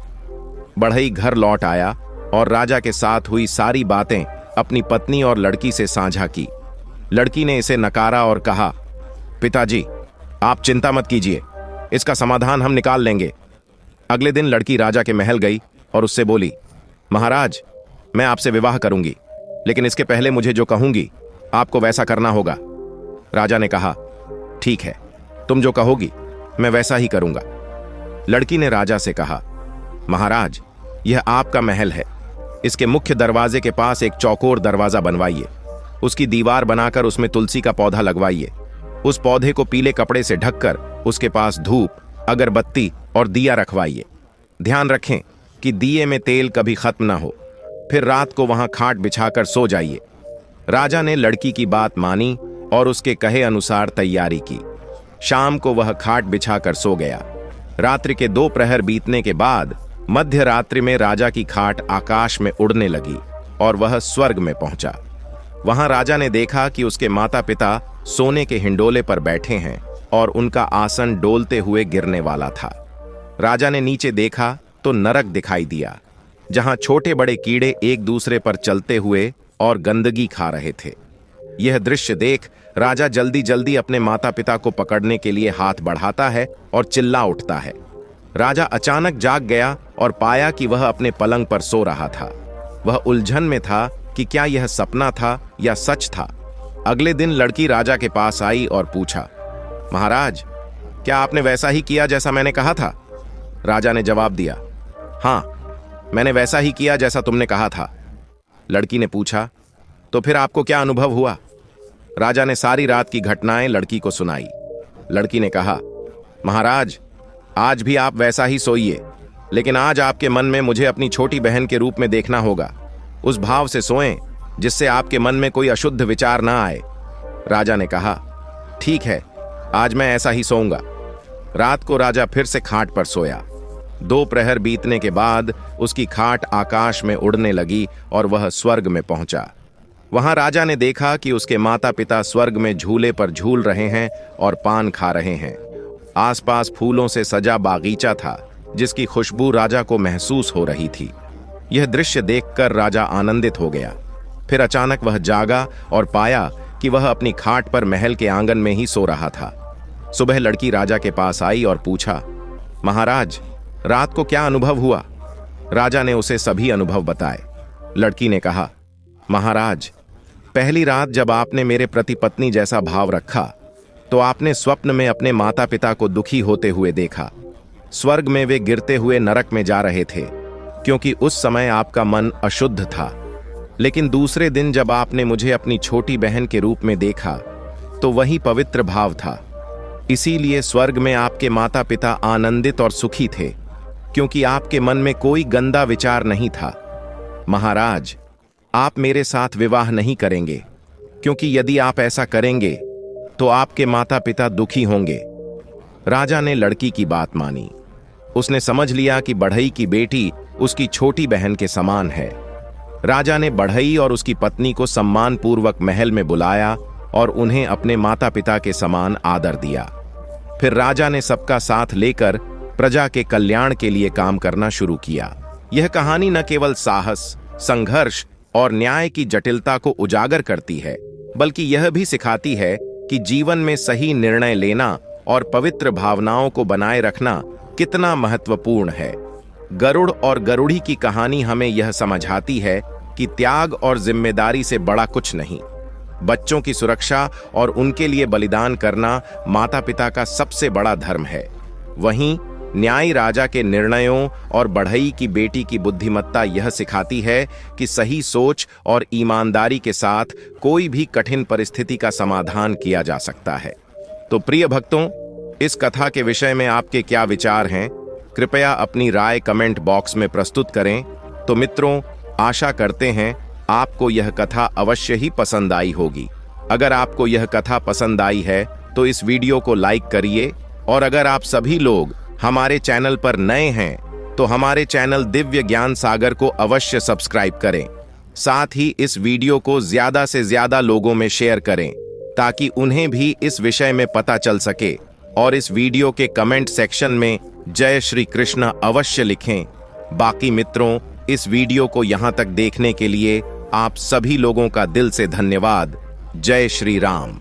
बढ़ई घर लौट आया और राजा के साथ हुई सारी बातें अपनी पत्नी और लड़की से साझा की। लड़की ने इसे नकारा और कहा, पिताजी, आप चिंता मत कीजिए, इसका समाधान हम निकाल लेंगे। अगले दिन लड़की राजा के महल गई और उससे बोली, महाराज, मैं आपसे विवाह करूंगी, लेकिन इसके पहले मुझे जो कहूंगी आपको वैसा करना होगा। राजा ने कहा, ठीक है, तुम जो कहोगी मैं वैसा ही करूंगा। लड़की ने राजा से कहा, महाराज, यह आपका महल है। इसके मुख्य दरवाजे के पास एक चौकोर दरवाजा बनवाइए। उसकी दीवार बनाकर उसमें तुलसी का पौधा लगवाइए। उस पौधे को पीले कपड़े से ढककर उसके पास धूप, अगरबत्ती और दिया रखवाइए। ध्यान रखें कि दिए में तेल कभी खत्म ना हो। फिर रात को वहां खाट बिछाकर सो जाइए। राजा ने लड़की की बात मानी और उसके कहे अनुसार तैयारी की। शाम को वह खाट बिछाकर सो गया। रात्रि के 2 प्रहर बीतने के बाद मध्य रात्रि में राजा की खाट आकाश में उड़ने लगी और वह स्वर्ग में पहुंचा। वहां राजा ने देखा कि उसके माता पिता सोने के हिंडोले पर बैठे हैं और उनका आसन डोलते हुए गिरने वाला था। राजा ने नीचे देखा तो नरक दिखाई दिया, जहां छोटे बड़े कीड़े एक दूसरे पर चलते हुए और गंदगी खा रहे थे। यह दृश्य देख राजा जल्दी जल्दी अपने माता पिता को पकड़ने के लिए हाथ बढ़ाता है और चिल्ला उठता है। राजा अचानक जाग गया और पाया कि वह अपने पलंग पर सो रहा था। वह उलझन में था कि क्या यह सपना था या सच था। अगले दिन लड़की राजा के पास आई और पूछा, महाराज, क्या आपने वैसा ही किया जैसा मैंने कहा था? राजा ने जवाब दिया, हाँ, मैंने वैसा ही किया जैसा तुमने कहा था। लड़की ने पूछा, तो फिर आपको क्या अनुभव हुआ? राजा ने सारी रात की घटनाएं लड़की को सुनाई। लड़की ने कहा, महाराज, आज भी आप वैसा ही सोइए, लेकिन आज आपके मन में मुझे अपनी छोटी बहन के रूप में देखना होगा। उस भाव से सोएं जिससे आपके मन में कोई अशुद्ध विचार ना आए। राजा ने कहा, ठीक है, आज मैं ऐसा ही सोऊंगा। रात को राजा फिर से खाट पर सोया। 2 प्रहर बीतने के बाद उसकी खाट आकाश में उड़ने लगी और वह स्वर्ग में पहुंचा। वहां राजा ने देखा कि उसके माता पिता स्वर्ग में झूले पर झूल रहे हैं और पान खा रहे हैं। आसपास फूलों से सजा बागीचा था, जिसकी खुशबू राजा को महसूस हो रही थी। यह दृश्य देखकर राजा आनंदित हो गया। फिर अचानक वह जागा और पाया कि वह अपनी खाट पर महल के आंगन में ही सो रहा था। सुबह लड़की राजा के पास आई और पूछा, महाराज, रात को क्या अनुभव हुआ? राजा ने उसे सभी अनुभव बताए। लड़की ने कहा, महाराज, पहली रात जब आपने मेरे प्रति पत्नी जैसा भाव रखा तो आपने स्वप्न में अपने माता पिता को दुखी होते हुए देखा। स्वर्ग में वे गिरते हुए नरक में जा रहे थे, क्योंकि उस समय आपका मन अशुद्ध था। लेकिन दूसरे दिन जब आपने मुझे अपनी छोटी बहन के रूप में देखा तो वही पवित्र भाव था। इसीलिए स्वर्ग में आपके माता पिता आनंदित और सुखी थे। क्योंकि आपके मन में कोई गंदा विचार नहीं था। महाराज, आप मेरे साथ विवाह नहीं करेंगे, क्योंकि यदि आप ऐसा करेंगे तो आपके माता पिता दुखी होंगे। राजा ने लड़की की बात मानी। उसने समझ लिया कि बढ़ई की बेटी उसकी छोटी बहन के समान है। राजा ने बढ़ई और उसकी पत्नी को सम्मानपूर्वक महल में बुलाया और उन्हें अपने माता पिता के समान आदर दिया। फिर राजा ने सबका साथ लेकर प्रजा के कल्याण के लिए काम करना शुरू किया। यह कहानी न केवल साहस, संघर्ष और न्याय की जटिलता को उजागर करती है, बल्कि यह भी सिखाती है कि जीवन में सही निर्णय लेना और पवित्र भावनाओं को बनाए रखना कितना महत्वपूर्ण है। गरुड़ और गरुड़ी की कहानी हमें यह समझाती है कि त्याग और जिम्मेदारी से बड़ा कुछ नहीं। बच्चों की सुरक्षा और उनके लिए बलिदान करना माता पिता का सबसे बड़ा धर्म है। वहीं न्यायी राजा के निर्णयों और बढ़ई की बेटी की बुद्धिमत्ता यह सिखाती है कि सही सोच और ईमानदारी के साथ कोई भी कठिन परिस्थिति का समाधान किया जा सकता है। तो प्रिय भक्तों, इस कथा के विषय में आपके क्या विचार हैं? कृपया अपनी राय कमेंट बॉक्स में प्रस्तुत करें। तो मित्रों, आशा करते हैं आपको यह कथा अवश्य ही पसंद आई होगी। अगर आपको यह कथा पसंद आई है तो इस वीडियो को लाइक करिए, और अगर आप सभी लोग हमारे चैनल पर नए हैं तो हमारे चैनल दिव्य ज्ञान सागर को अवश्य सब्सक्राइब करें। साथ ही इस वीडियो को ज्यादा से ज्यादा लोगों में शेयर करें ताकि उन्हें भी इस विषय में पता चल सके, और इस वीडियो के कमेंट सेक्शन में जय श्री कृष्ण अवश्य लिखें। बाकी मित्रों, इस वीडियो को यहां तक देखने के लिए आप सभी लोगों का दिल से धन्यवाद। जय श्री राम।